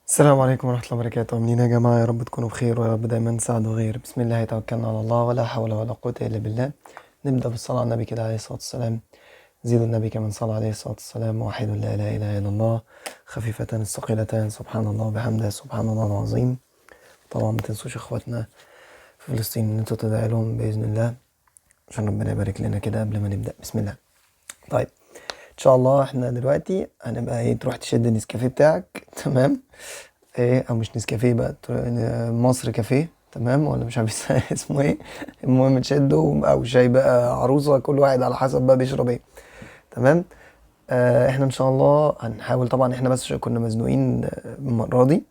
السلام عليكم ورحمة الله وبركاته. عاملين يا جماعة؟ يا رب تكونوا بخير ويا رب دايما نساعدوا غير. بسم الله توكلنا على الله ولا حول ولا قوة إلا بالله. نبدأ بالصلاة على النبي كده عليه الصلاة والسلام. زيدوا النبي كمان صلى عليه الصلاة والسلام. واحد لا إله إلا الله، خفيفتان الثقيلتان، سبحان الله وبحمده، سبحان الله العظيم. طبعا ما تنسوش إخواتنا في فلسطين إن انتوا تدعي لهم بإذن الله عشان ربنا يبارك لنا كده قبل ما نبدأ. بسم الله. طيب ان شاء الله احنا دلوقتي هنبقى تروح تشد النسكافيه بتاعك، تمام؟ او مش نسكافيه بقى، مصر كافيه، تمام؟ ولا مش عارف اسمه ايه. المهم تشده او شاي بقى عروسه، كل واحد على حسب بقى بيشرب ايه. تمام. احنا ان شاء الله هنحاول، طبعا احنا بس كنا مزنوقين المره دي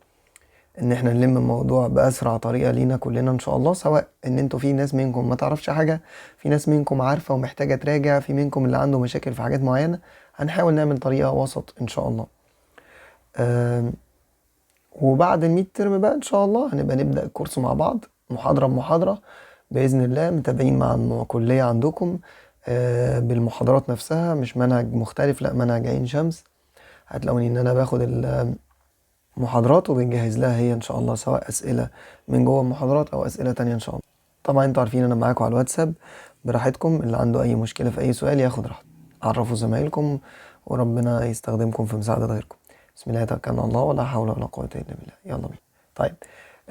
ان احنا نلم الموضوع باسرع طريقه لينا كلنا ان شاء الله، سواء ان انتوا في ناس منكم ما تعرفش حاجه، في ناس منكم عارفه ومحتاجه تراجع، في منكم اللي عنده مشاكل في حاجات معينه. هنحاول نعمل طريقه وسط ان شاء الله. آم، وبعد الميد ترم بقى ان شاء الله هنبقى نبدا الكورس مع بعض، محاضره بمحاضره باذن الله، متابعين مع الكليه عندكم بالمحاضرات نفسها، مش منهج مختلف، لا منهج عين شمس. هتلاقوني ان انا باخد محاضرات وبنجهز لها هي ان شاء الله، سواء اسئله من جوه المحاضرات او اسئله تانية ان شاء الله. طبعا انتوا عارفين انا معاكم على الواتساب، براحتكم، اللي عنده اي مشكله في اي سؤال ياخد راحته. عرفوا زمايلكم وربنا يستخدمكم في مساعده غيركم. بسم الله توكلنا على الله ولا حول ولا قوه الا بالله. يلا بينا. طيب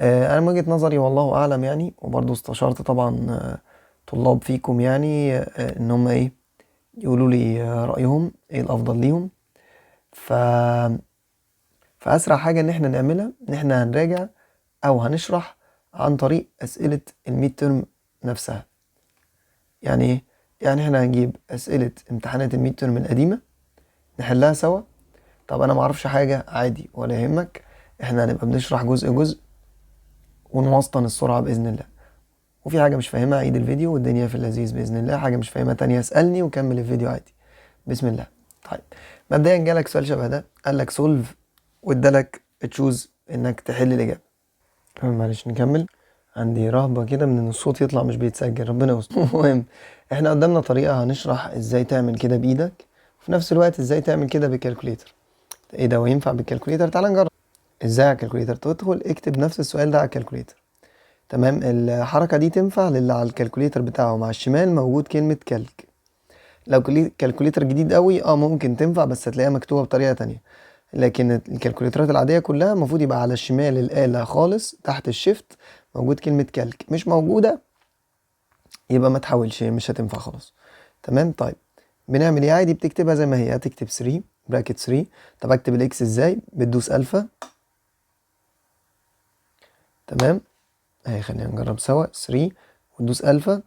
انا من وجهه نظري والله اعلم يعني، وبرضه استشرت طبعا طلاب فيكم يعني ان هم يقولوا لي رايهم ايه الافضل ليهم. ف فأسرع حاجة إن إحنا نعملها إن إحنا هنراجع أو هنشرح عن طريق أسئلة الميد ترم نفسها. يعني إيه؟ يعني إحنا هنجيب أسئلة امتحانات الميد ترم القديمة نحلها سوا. طب أنا معرفش حاجة، عادي ولا يهمك، إحنا هنبقى بنشرح جزء جزء ونوسطن السرعة بإذن الله. وفي حاجة مش فاهمها عيد الفيديو والدنيا في اللذيذ بإذن الله، حاجة مش فاهمها تانية اسألني وكمل الفيديو عادي. بسم الله. طيب مبدئيا جالك سؤال شبه ده، قالك سولف وادالك تشوز انك تحل الإجابة. معلش نكمل، عندي رهبة كده من ان الصوت يطلع مش بيتسجل، ربنا يستر. المهم احنا قدامنا طريقة هنشرح ازاي تعمل كده بايدك، وفي نفس الوقت ازاي تعمل كده بالكالكوليتر. ايه ده وينفع بالكالكوليتر؟ تعال نجرب. ازاي على الكالكوليتر؟ تدخل اكتب نفس السؤال ده على الكالكوليتر، تمام؟ الحركة دي تنفع للي على الكالكوليتر بتاعه مع الشمال موجود كلمة كالك. لو كالكوليتر جديد قوي ممكن تنفع، بس هتلاقيها مكتوبة بطريقة تانية. لكن الكالكوليترات العادية كلها المفروض يبقى على الشمال الآلة خالص تحت الشيفت موجود كلمة كالك. مش موجودة يبقى ما تحاولش، مش هتنفع خلاص. تمام. طيب بنعمل ايه؟ عادي بتكتبها زي ما هي، هتكتب 3 براكت 3. طب اكتب الاكس ازاي؟ بتدوس الفا، تمام؟ اهي خلينا نجرب سوا. 3 وتدوس الفا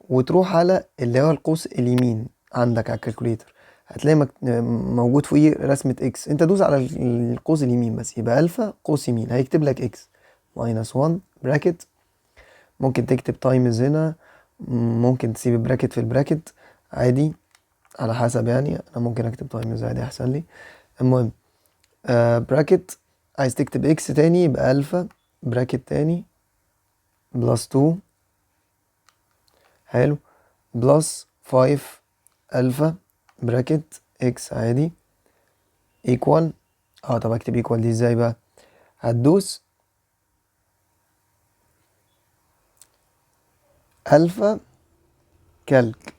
وتروح على اللي هو القوس اليمين عندك على الكالكوليتر، هتلاقي موجود فوقيه رسمة اكس، انت دوس على القوس اليمين بس، يبقى الفا قوس يمين هيكتب لك اكس ماينس 1 براكت. ممكن تكتب تايمز هنا، ممكن تسيب براكت في البراكت عادي على حسب يعني. انا ممكن اكتب تايمز عادي احسن لي. المهم براكت، عايز تكتب اكس تاني يبقى الفا براكت تاني بلس 2، حلو، بلس 5 الفا براكت اكس عادي ايكوال. طب اكتب ايكوال دي ازاي بقى؟ هتدوس الفا كالك،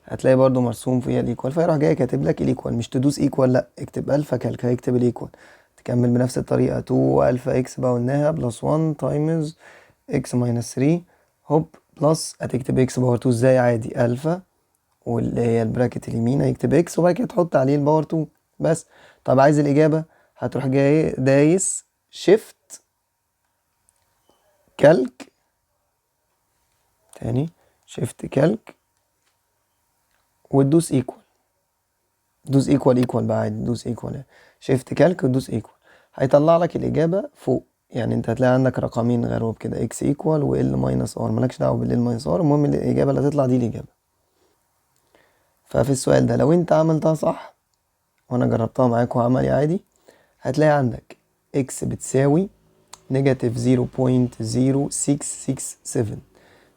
هتلاقي برضو مرسوم فيها الايكوال، فيروح جاي كاتب لك الايكوال. مش تدوس ايكوال، لا اكتب الفا كالك هيكتب الايكوال. تكمل بنفس الطريقه، 2 الفا اكس بقى قلناها بلس 1 تايمز اكس ماينس 3 هوب بلس، هتكتب اكس باور 2 ازاي؟ عادي الفا واللي هي البراكت اليمين هيكتب اكس وبعد كده تحط عليه الباور 2 بس. طب عايز الاجابه، هتروح جاي دايس شيفت كالك تاني، شيفت كالك وتدوس ايكوال. دوس ايكوال بقى عادي، دوس ايكوال، شيفت كالك وتدوس ايكوال، هيطلع لك الاجابه فوق. يعني انت هتلاقي عندك رقمين غيرهم كده، اكس ايكوال وال ماينس ار، مالكش دعوه بالال ماينس ار، المهم الاجابه اللي هتطلع دي الاجابه. ففي السؤال ده لو انت عملتها صح وانا جربتها معاك وعملي عادي، هتلاقي عندك اكس بتساوي نيجاتيف 0.0667.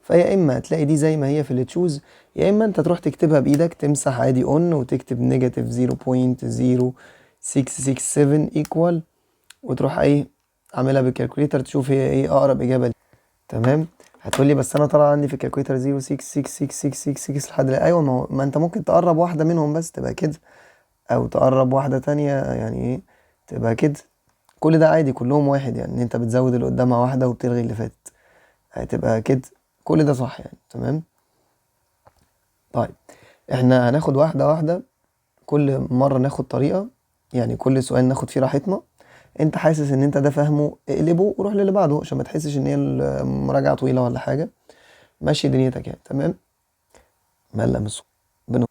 فيا اما هتلاقي دي زي ما هي في اللي تشوز، يا اما انت تروح تكتبها بايدك، تمسح عادي اون وتكتب نيجاتيف 0.0667 ايكوال وتروح ايه عاملها بالكالكوليتر تشوف هي ايه اقرب اجابه لي. تمام. هتقولي بس انا طلع عندي في الكالكوليتر 0 6 6 6 6 6 6 لحد ايوه، ما انت ممكن تقرب واحده منهم بس تبقى كده، او تقرب واحده تانية يعني ايه تبقى كده. كل ده عادي، كلهم واحد، يعني ان انت بتزود اللي قدامها واحده وبتلغي اللي فاتت هتبقى كده. كل ده صح يعني. تمام. طيب احنا هناخد واحده واحده، كل مره ناخد طريقه، يعني كل سؤال ناخد فيه راحتنا. انت حاسس ان انت ده فاهمه اقلبه وروح للي بعده عشان ما تحسش ان هي المراجعه طويله ولا حاجه. ماشي دنيتك يعني. تمام. مقلق من الصوت بنو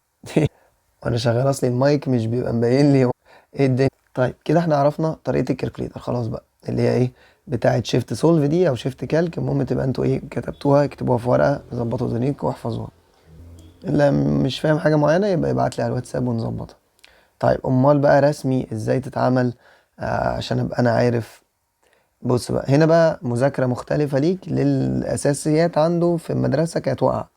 وانا شغال اصلي المايك مش بيبقى مبين لي ايه الدنيا. طيب كده احنا عرفنا طريقه الكالكوليتر خلاص بقى، اللي هي ايه بتاعه شيفت سولف دي او شيفت كالك. المهم تبقى انتوا ايه كتبتوها، اكتبوها في ورقه، ظبطوا دنيتكم واحفظوها. اللي مش فاهم حاجه معينه يبقى يبعت لي على الواتساب ونظبطها. طيب امال بقى رسمي ازاي تتعمل؟ عشان ابقى انا عارف. بص بقى هنا بقى مذاكره مختلفه ليك للاساسيات عنده في المدرسه كانت واقعه،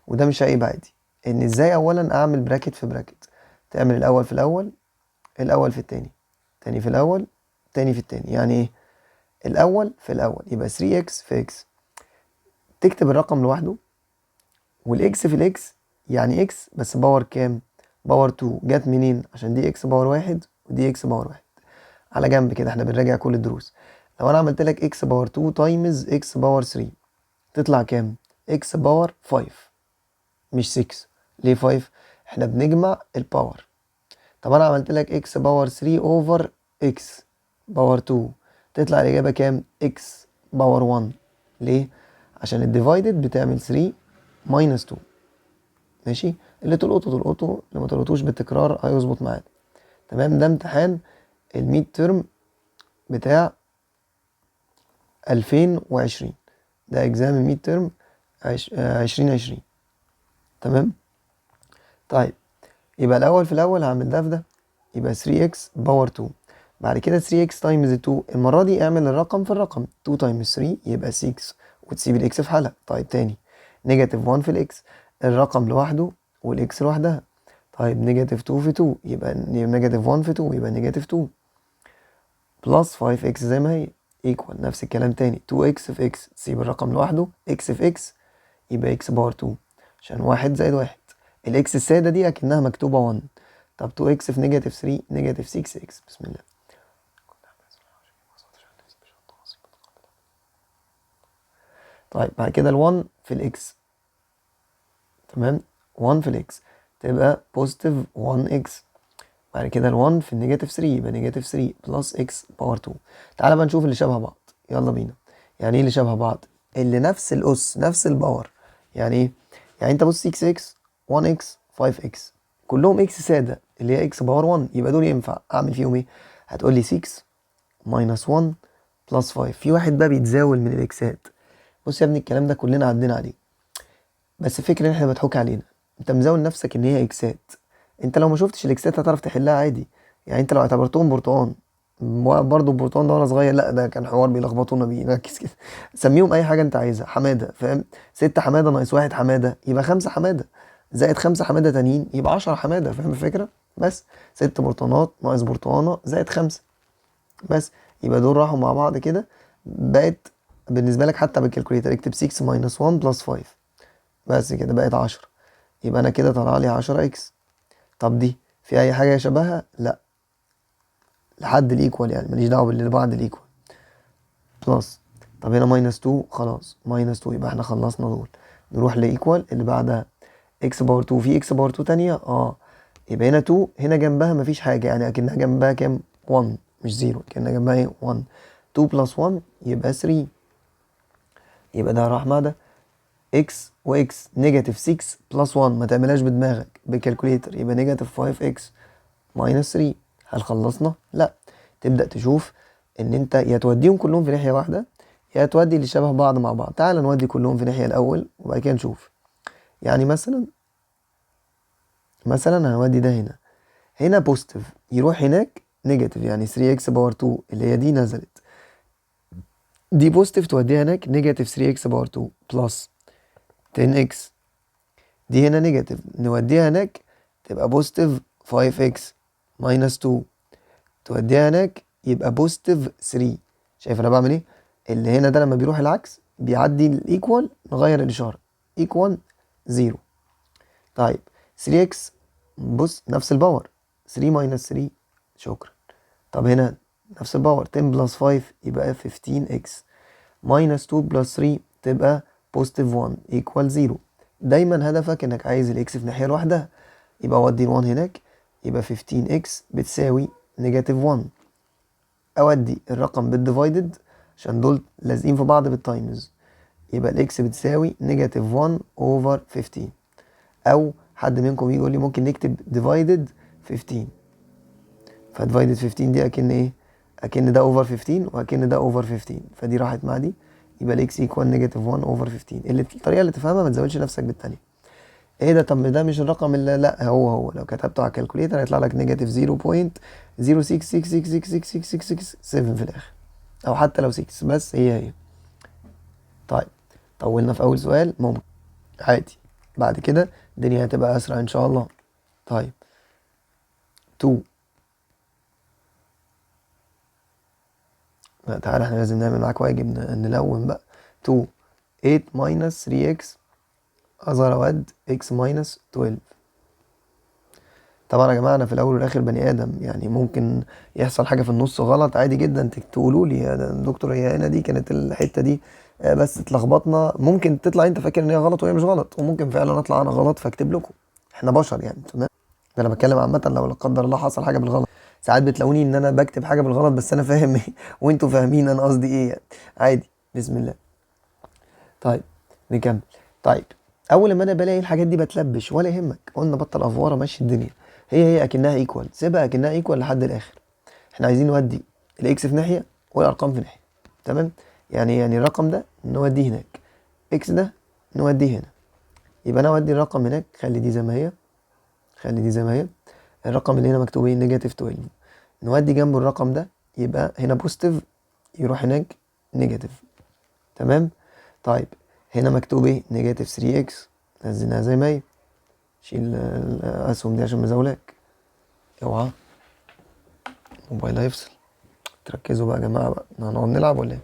وده مش عيب عادي. ان ازاي اولا اعمل براكت في براكت، تعمل الاول في الاول، الاول في التاني، تاني في الاول، تاني في التاني. يعني ايه الاول في الاول؟ يبقى 3x في x، تكتب الرقم لوحده، والاكس في الاكس يعني اكس بس باور كام؟ باور 2. جت منين؟ عشان دي اكس باور واحد ودي اكس باور واحد. على جنب كده احنا بنراجع كل الدروس. لو انا عملت لك اكس باور 2 تايمز اكس باور 3 تطلع كام؟ اكس باور 5 مش 6. ليه 5؟ احنا بنجمع الباور. طب انا عملت لك اكس باور 3 اوفر اكس باور 2 تطلع الاجابه كام؟ اكس باور 1. ليه؟ عشان الديفايدد بتعمل 3 ماينس 2. ماشي. اللي تلقطه تلقطه، اللي ما تلقطوش بالتكرار هيظبط معانا. تمام. ده امتحان الميد ترم بتاع 2020. ده اجزام الميد ترم 2020. تمام. طيب يبقى الاول في الاول هعمل ده في ده، يبقى 3x باور 2. بعد كده 3x تايمز 2، المره دي اعمل الرقم في الرقم، 2 تايمز 3 يبقى 6 وتسيب الاكس في حالها. طيب تاني نيجاتيف 1 في الاكس، الرقم لوحده والاكس لوحدها. طيب نيجاتيف 2 في 2 يبقى نيجاتيف 1 في 2 يبقى نيجاتيف 2 بلس 5x زي ما هي ايكوال نفس الكلام تاني 2x في x، تسيب الرقم لوحده، x في x يبقى x باور 2 عشان 1 زائد 1. الاكس السادة دي اكنها مكتوبة 1. طب 2x في نيجاتيف 3 نيجاتيف 6x. بسم الله. طيب بعد كده ال1 في الاكس. تمام. 1 في الاكس تبقى بوزيتيف 1x. بعد كده ال1 في النيجاتيف 3 يبقى نيجاتيف 3 بلس x باور 2. تعالى بقى نشوف اللي شبه بعض. يلا بينا. يعني ايه اللي شبه بعض؟ اللي نفس الأس نفس الباور. يعني ايه؟ يعني انت بص 6x 1x 5x كلهم اكس سادة اللي هي x باور 1، يبقى دول ينفع اعمل فيهم ايه؟ هتقول لي 6 ماينس 1 بلس 5. في واحد بقى بيتزاول من الاكسات. بص يا ابني الكلام ده كلنا عدينا عليه، بس الفكرة ان احنا مضحوك علينا. انت مزاول نفسك ان هي اكسات. انت لو ما شفتش الاكسات هتعرف تحلها عادي. يعني انت لو اعتبرتهم برتقان، برضه البرتقان ده وانا صغير لا ده كان حوار بيلخبطونا بيه نركز كده. سميهم اي حاجه انت عايزها. حماده، فاهم؟ 6 حماده ناقص 1 حماده يبقى 5 حماده، زائد 5 حماده تانيين يبقى 10 حماده. فاهم الفكره؟ بس 6 برتقانات ناقص برتقانه زائد 5، بس يبقى دول راحوا مع بعض كده. بقت بالنسبه لك حتى بالكالكوليتر اكتب 6 ماينس 1 بلس 5، بس كده بقت 10. يبقى انا كده طلع لي 10 اكس. طب دي في اي حاجه شبهها؟ لا، لحد الايكوال يعني ماليش دعوه باللي بعد الايكوال. بلس. طب هنا ماينس 2 خلاص ماينس 2 يبقى احنا خلصنا دول. نروح لايكوال اللي بعدها اكس باور 2. في اكس باور 2 تانية يبقى هنا 2 هنا جنبها مفيش حاجه، يعني اكنها جنبها كام؟ 1 مش 0، كأنها جنبها ايه؟ 1. 2 بلس 1 يبقى 3، يبقى ده راح مع ده. اكس واكس نيجاتيف 6 بلس 1 ما تعملهاش بدماغك بالكالكوليتر، يبقى نيجاتيف 5 اكس ماينس 3. هل خلصنا؟ لا. تبدأ تشوف ان انت يا توديهم كلهم في ناحية واحدة يا تودي اللي شبه بعض مع بعض. تعال نودي كلهم في ناحية الاول وبعد كده نشوف. يعني مثلا هنودي ده هنا، هنا بوزيتيف يروح هناك نيجاتيف، يعني 3x باور 2 اللي هي دي نزلت، دي بوزيتيف توديها هناك نيجاتيف 3x باور 2 بلس 10x. دي هنا نيجاتيف نوديها هناك تبقى بوزيتيف 5x ماينس 2، توديها هناك يبقى بوزيتيف 3. شايف انا بعمل ايه؟ اللي هنا ده لما بيروح العكس بيعدي الايكوال، نغير الاشاره ايكوال 0. طيب 3x، بص نفس الباور، 3 ماينس 3. شكرا. طب هنا نفس الباور، 10 بلس 5 يبقى 15x ماينس 2 بلس 3 تبقى بوزيتيف 1 ايكوال 0. دايما هدفك انك عايز الاكس في ناحيه لوحدها، يبقى اودي ال1 هناك، يبقى 15x بتساوي نيجاتيف 1. اودي الرقم بالديفايدد عشان دول لازقين في بعض بالتايمز، يبقى الاكس بتساوي نيجاتيف 1 اوفر 15. او حد منكم يقول لي ممكن نكتب ديفايدد 15، فديفايدد 15 دي اكن ايه؟ اكن ده اوفر 15 واكن ده اوفر 15، فدي راحت مع دي، يبقى الاكس ايكوال نيجاتيف 1 اوفر 15. اللي الطريقه اللي تفهمها ما تزودش نفسك بالتانيه. ايه ده؟ طب ده مش الرقم اللي، لا هو لو كتبته على الكالكوليتر هيطلع لك نيجاتيف 0.066666667 في الاخر، او حتى لو 6 بس هي. طيب طولنا في اول سؤال، ممكن عادي، بعد كده الدنيا هتبقى اسرع ان شاء الله. طيب 2، لا تعالى احنا لازم نعمل معاك واجب، نلون بقى. 2 8 ماينس 3x اصغر اود x ماينس 12. طبعا يا جماعه انا في الاول والاخر بني ادم، يعني ممكن يحصل حاجه في النص غلط عادي جدا، تقولوا لي يا دكتور هي هنا دي كانت الحته دي بس اتلخبطنا، ممكن تطلع انت فاكر ان هي غلط وهي مش غلط، وممكن فعلا اطلع انا غلط فاكتب لكم، احنا بشر يعني، تمام. ده انا بتكلم عامه، لو لا قدر الله حصل حاجه بالغلط، ساعات بتلاقوني ان انا بكتب حاجه بالغلط بس انا فاهم ايه وانتوا فاهمين انا قصدي ايه يعني، عادي. بسم الله. طيب نكمل. طيب اول لما انا بلاقي الحاجات دي بتلبش، ولا يهمك، قلنا بطل افواره، ماشي الدنيا، هي اكنها ايكوال، سيبها اكنها ايكوال لحد الاخر. احنا عايزين نودي الاكس في ناحيه والارقام في ناحيه، تمام. يعني الرقم ده نوديه هناك، اكس ده نوديه هنا، يبقى انا اودي الرقم هناك، خلي دي زي ما هي، خلي دي زي ما هي. الرقم اللي هنا مكتوب ايه؟ نيجاتيف 12. نودي جنبه الرقم ده، يبقى هنا بوزيتيف يروح هناك نيجاتيف، تمام. طيب هنا مكتوب ايه؟ نيجاتيف 3x، نزلناها زي ما هي، شيل الاسهم دي عشان مزاولاك، اوعى موبايل هيفصل. تركزوا بقى يا جماعه بقى، هنقعد نلعب ولا ايه؟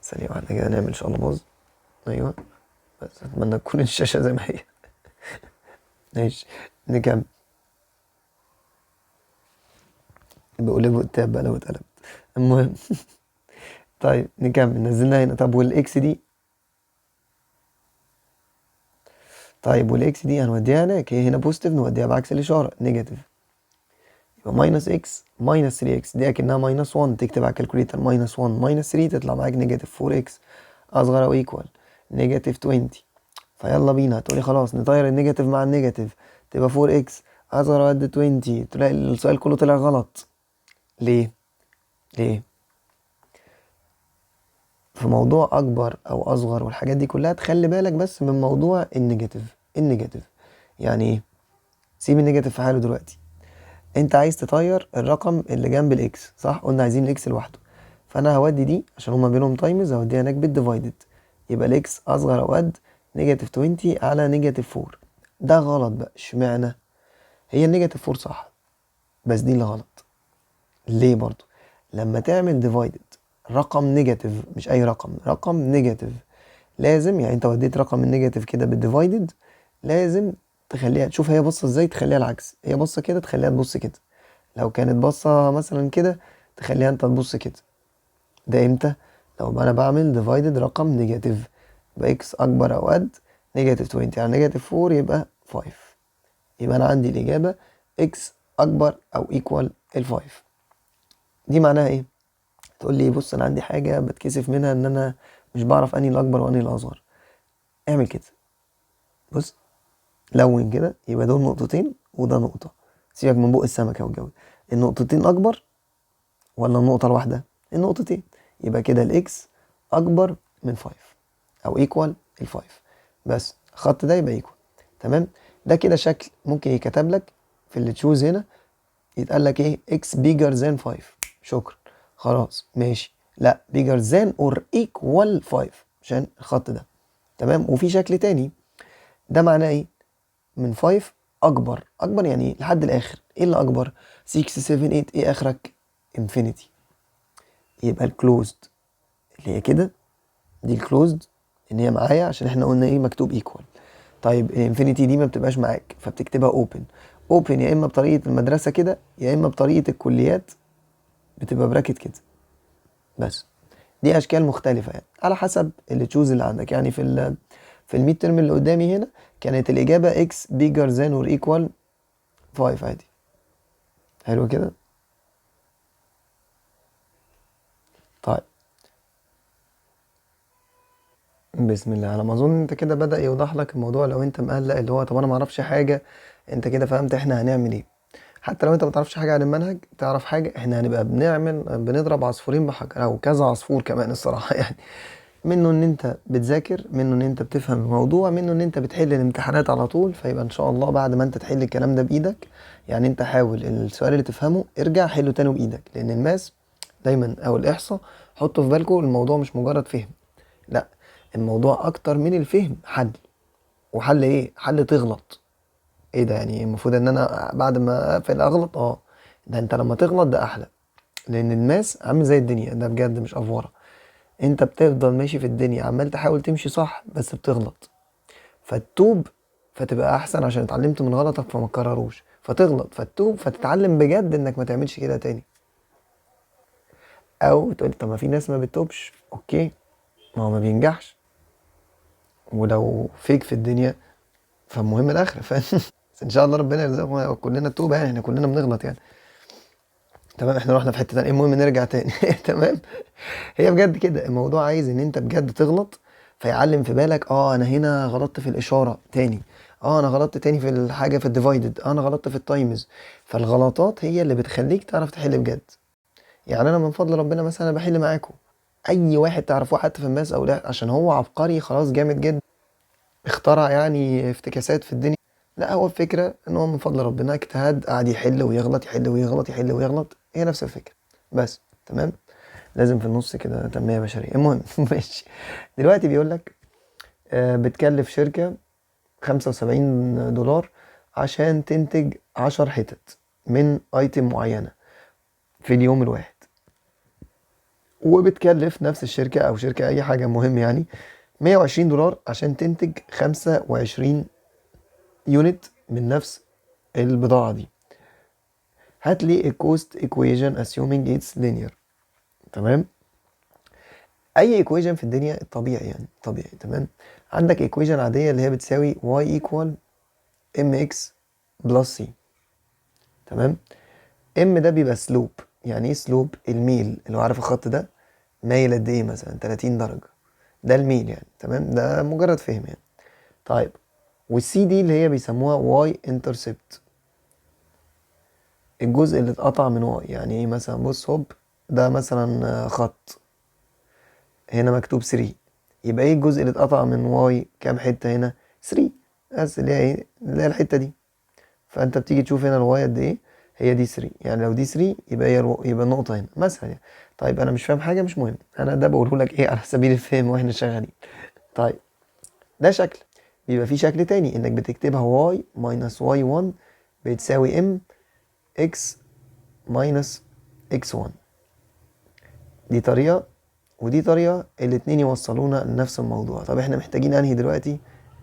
ثانيه واحده كده نعمل ان شاء الله باظ. ايوه بس اتمنى تكون الشاشه زي ما هي. ماشي نكمل. بقلبه التاب بقى لو اتقلب، المهم. طيب نكمل، نزلنا هنا. طب والاكس دي؟ طيب والاكس دي هنوديها هناك، هي هنا بوزيتيف نوديها بعكس الاشاره نيجاتيف، يبقى ماينس اكس ماينس 3 اكس، دي اكنها ماينس 1، تكتب على الكالكوليتر ماينس 1 ماينس 3 تطلع معاك نيجاتيف 4 اكس اصغر او ايكوال نيجاتيف 20. فيلا بينا، هتقولي خلاص نطير النيجاتيف مع النيجاتيف، تبقى 4 اكس اصغر او قد 20، تلاقي السؤال كله طلع غلط. ليه؟ ليه؟ في موضوع اكبر او اصغر والحاجات دي كلها تخلي بالك بس من موضوع النيجاتيف. يعني ايه؟ سيب النيجاتيف في حاله دلوقتي، انت عايز تطير الرقم اللي جنب الاكس، صح؟ قلنا عايزين الاكس لوحده، فانا هودي دي عشان هما بينهم تايمز، هوديها هناك بالديفايدد، يبقى الاكس اصغر او قد نيجاتيف 20 على نيجاتيف 4. ده غلط بقى، اشمعنى؟ هي النيجاتيف 4 صح بس دي اللي غلط. ليه برضو؟ لما تعمل ديفايدد رقم نيجاتيف، مش اي رقم، رقم نيجاتيف، لازم يعني انت وديت رقم النيجاتيف كده بالديفايدد، لازم تخليها، تشوف هي بصه ازاي، تخليها العكس، هي بصه كده تخليها تبص كده، لو كانت بصه مثلا كده تخليها انت تبص كده. ده امتى؟ لو انا بعمل ديفايدد رقم نيجاتيف، يبقى اكس اكبر او قد نيجاتيف 20 يعني نيجاتيف 4 يبقى 5، يبقى انا عندي الاجابه اكس اكبر او ايكوال ال5. دي معناها ايه؟ تقول لي بص انا عندي حاجه بتكسف منها، ان انا مش بعرف انهي الاكبر وانهي الاصغر. اعمل كده، بص لون كده، يبقى دول نقطتين وده نقطه، سيبك من بق السمكه والجو، النقطتين اكبر ولا النقطه الواحده؟ النقطتين، يبقى كده الاكس اكبر من 5 او ايكوال ال5، بس الخط ده يبقى ايكوال، تمام. ده كده شكل ممكن يكتب لك في اللي تشوز هنا، يتقال لك ايه؟ اكس بيجر ذان 5، شكرا، خلاص ماشي. لا بيجر ذان اور ايكوال 5 عشان الخط ده، تمام. وفي شكل تاني، ده معناه ايه؟ من 5 اكبر يعني لحد الاخر. ايه اللي اكبر؟ 6 7 8، ايه اخرك؟ انفينيتي. يبقى الكلوزد اللي هي كده دي الكلوزد ان هي معايا، عشان احنا قلنا ايه مكتوب ايكوال. طيب الانفينيتي دي ما بتبقاش معاك، فبتكتبها اوبن. اوبن يا اما بطريقه المدرسه كده، يا اما بطريقه الكليات بتبقى براكت كده. بس دي اشكال مختلفه يعني على حسب اللي تشوز اللي عندك. يعني في الميد ترم اللي قدامي هنا كانت الاجابه x bigger than or equal 5 عادي. حلو كده. طيب بسم الله، على ما اظن انت كده بدأ يوضح لك الموضوع. لو انت مقلق اللي هو طب انا ما اعرفش حاجه، انت كده فهمت احنا هنعمل ايه. حتى لو انت ما تعرفش حاجه عن المنهج، تعرف حاجه، احنا هنبقى بنضرب عصفورين بحجر او كذا عصفور كمان الصراحه يعني. منه ان انت بتذاكر، منه ان انت بتفهم الموضوع، منه ان انت بتحل الامتحانات على طول. فيبقى ان شاء الله بعد ما انت تحل الكلام ده بايدك، يعني انت حاول السؤال اللي تفهمه ارجع حله تاني بايدك. لان الماس دايما او الاحصاء، حطوا في بالكم الموضوع مش مجرد فهم، لا، الموضوع اكتر من الفهم حل. وحل ايه؟ حل تغلط. ايه ده يعني؟ المفروض ان انا بعد ما اقفل اغلط؟ ده انت لما تغلط ده احلى. لان الماس عامل زي الدنيا، ده بجد مش افوره. انت بتفضل ماشي في الدنيا عمال تحاول تمشي صح بس بتغلط، فتتوب فتبقى احسن عشان اتعلمت من غلطك فما تكرروش، فتغلط فتتوب فتتعلم بجد انك ما تعملش كده تاني. او تقول طب ما في ناس ما بتتوبش، اوكي، ما هو ما بينجحش. ولو فيك في الدنيا فالمهم الاخره، فاهم؟ بس ان شاء الله ربنا يرزقنا كلنا التوبه، يعني احنا كلنا بنغلط يعني. تمام، احنا رحنا في حته تانية، المهم نرجع تاني. تمام. هي بجد كده الموضوع عايز ان انت بجد تغلط، فيعلم في بالك انا هنا غلطت في الاشاره تاني، انا غلطت تاني في الحاجه في الديفايدد، انا غلطت في التايمز. فالغلطات هي اللي بتخليك تعرف تحل بجد. يعني انا من فضل ربنا مثلا أنا بحل معاكم. اي واحد تعرفوه حتى في الماس او لا عشان هو عبقري خلاص جامد جدا، اخترع يعني افتكاسات في الدنيا، لا، هو الفكره ان هو من فضل ربنا اجتهد، قعد يحل ويغلط، يحل ويغلط، يحل ويغلط، هي نفس الفكره. بس تمام. لازم في النص كده تنمية بشرية. المهم ماشي. دلوقتي بيقول لك بتكلف شركة 75 دولار عشان تنتج 10 حتت من ايتم معينة في اليوم الواحد. وبتكلف نفس الشركة او شركة اي حاجة مهم يعني 120 دولار عشان تنتج 25 يونت من نفس البضاعة دي. هات لي الكوست ايكويشن assuming it's linear. تمام. اي ايكويشن في الدنيا الطبيعي يعني طبيعي. تمام. عندك ايكويشن عاديه اللي هي بتساوي y equal mx plus c. تمام. ام ده بيبقى سلوب. يعني ايه سلوب؟ الميل اللي هو عارف الخط ده مايل قد ايه؟ مثلا 30 درجه، ده الميل يعني. تمام، ده مجرد فهم يعني. طيب، والسي دي اللي هي بيسموها واي انترسبت، الجزء اللي اتقطع من واي. يعني ايه؟ مثلا بص هوب، ده مثلا خط هنا مكتوب 3، يبقى ايه الجزء اللي اتقطع من واي؟ كام حته هنا؟ 3 بس، اللي هي ايه؟ اللي هي الحته دي. فانت بتيجي تشوف هنا الواي قد ايه، هي دي 3. يعني لو دي 3 يبقى يبقى النقطه هنا مثلا يعني. طيب انا مش فاهم حاجه، مش مهم، انا ده بقوله لك ايه على سبيل الفهم واحنا شغالين. طيب ده شكل. بيبقى في شكل تاني انك بتكتبها واي ماينس واي 1 بتساوي ام اكس ماينس اكس 1. دي طريقه ودي طريقة، الاتنين يوصلونا لنفس الموضوع. طب احنا محتاجين انهي دلوقتي؟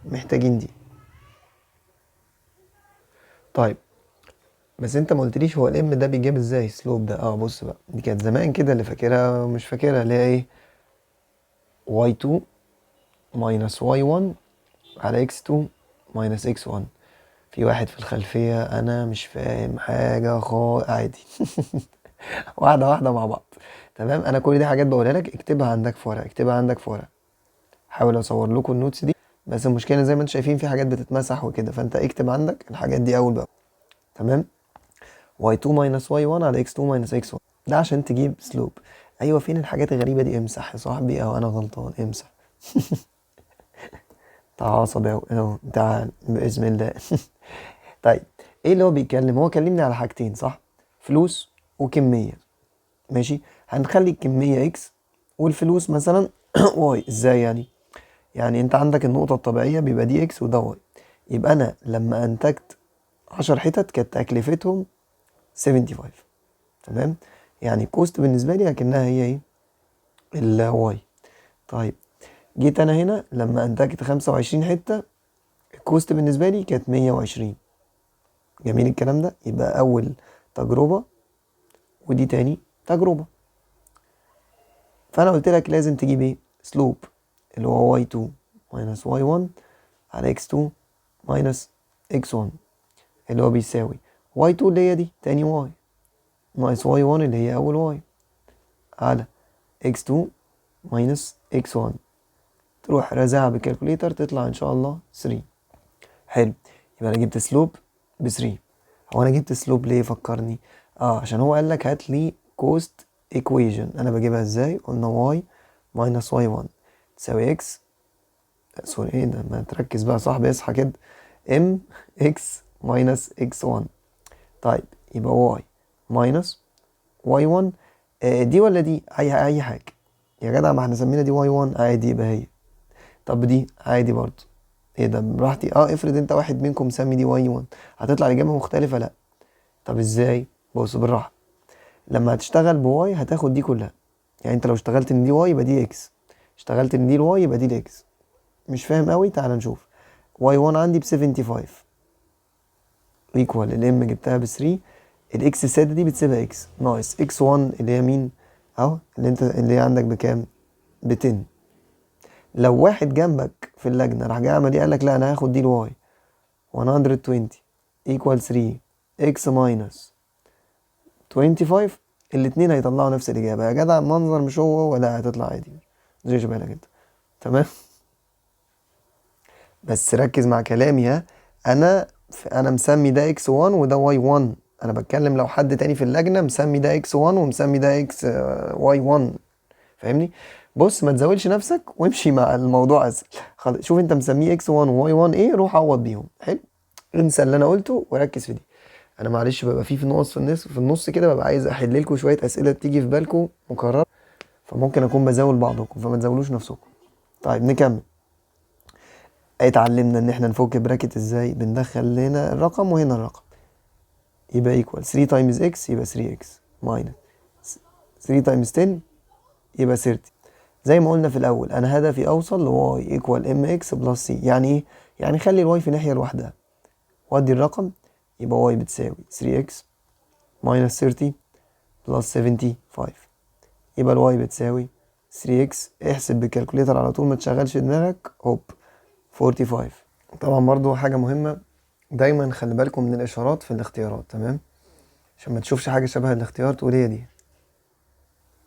محتاجين دي. طيب بس انت ما قلتليش هو الام ده بيجيب ازاي سلوب ده؟ بص بقى، دي كانت زمان كده اللي فاكرها ومش فاكرها، اللي هي ايه؟ y2 minus y1 على x2 minus x1. في واحد في الخلفية انا مش فاهم حاجة عادي. واحدة واحدة مع بعض. تمام. انا كل دي حاجات بقولها لك، اكتبها عندك في ورقة، اكتبها عندك في ورقة. حاول اصور لكم النوتس دي، بس المشكله زي ما انتم شايفين في حاجات بتتمسح وكده، فانت اكتب عندك الحاجات دي اول باول. تمام. y2 minus y1 على x2 minus x1، ده عشان تجيب سلوب. ايوه، فين الحاجات الغريبه دي؟ امسح يا صاحبي، او انا غلطان، امسح. تعاصب اهو تعال باذن الله. طيب، ايه اللي هو بيتكلم؟ هو كلمني على حاجتين صح؟ فلوس وكميه. ماشي، هنخلي الكميه x والفلوس مثلا y. ازاي يعني؟ يعني انت عندك النقطة الطبيعية بيبقى دي اكس وده واي. يبقى انا لما انتجت 10 حتت كانت تكلفتهم 75. تمام، يعني كوست بالنسبة لي اكنها هي ايه الواي. طيب جيت انا هنا لما انتجت 25 حتة، الكوست بالنسبة لي كانت 120. جميل الكلام ده. يبقى اول تجربة ودي تاني تجربة. فانا قلت لك لازم تجيب ايه سلوب اللي هو y2 minus y1 على x2 minus x1 اللي هو بيساوي y2 اللي هي دي تاني y ناقص y1 اللي هي اول y على x2 minus x1. تروح رازعها بالكالكوليتر تطلع ان شاء الله 3. حلو، يبقى انا جبت سلوب ب 3. هو انا جبت سلوب ليه فكرني؟ عشان هو قال لك هات لي كوست ايكويجن. انا بجيبها ازاي؟ قلنا y minus y1 تساوي x، سوري ايه ده، ما تركز بقى يا صاحبي اصحى كده، m x minus x1. طيب يبقى y minus y1 دي ولا دي؟ اي حاجه يا جدع، ما احنا سمينا دي y1 عادي يبقى هي. طب دي عادي برضه، ايه ده براحتي. افرض انت واحد منكم مسمي دي y1 هتطلع الاجابه مختلفه؟ لا. طب ازاي؟ بص بالراحه، لما هتشتغل بواي هتاخد دي كلها. يعني انت لو اشتغلت ان دي واي يبقى دي اكس، اشتغلت ان دي الواي يبقى دي الاكس. مش فاهم قوي؟ تعال نشوف. y1 عندي ب 75 ايكوال الام جبتها ب 3، الاكس السادة دي بتسيبها اكس ناقص x1 اللي هي مين اهو، اللي هي عندك بكام؟ ب 10. لو واحد جنبك في اللجنة راح جاي عمل ايه؟ قال لك لا انا هاخد دي الواي 120 ايكوال 3 x ماينس 25، الاتنين هيطلعوا نفس الإجابة. يا جدع المنظر مش هو ولا هتطلع عادي، مش بالك انت. تمام. بس ركز مع كلامي، ها، انا مسمي ده x1 وده y1. انا بتكلم لو حد تاني في اللجنة مسمي ده x1 ومسمي ده x y1، فاهمني؟ بص ما تزاولش نفسك وامشي مع الموضوع اسهل. خلاص شوف انت مسميه x1 و y1 ايه، روح عوض بيهم. حلو، انسى اللي انا قلته وركز في دي. انا معلش ببقى في نقص في النص كده، ببقى عايز احل لكم شويه اسئله تيجي في بالكم مكرره، فممكن اكون بزاول بعضكم، فما تزاولوش نفسكم. طيب نكمل. اتعلمنا ان احنا نفك براكت ازاي، بندخل هنا الرقم وهنا الرقم، يبقى ايكوال 3 تايمز x يبقى 3x ماينس 3 تايمز 10 يبقى 30. زي ما قلنا في الاول انا هدفي اوصل ل y ايكوال mx بلس c. يعني ايه؟ يعني خلي الواي في ناحيه لوحدها وادي الرقم، يبقى y بتساوي 3x ماينس 30 بلس 75. يبقى الواي بتساوي 3x. احسب بالكالكوليتر على طول، ما تشغلش دماغك، هوب 45. طبعا برضو حاجة مهمة، دايما خلي بالكم من الاشارات في الاختيارات، تمام؟ عشان ما تشوفش حاجة شبه الاختيار تقول هي دي.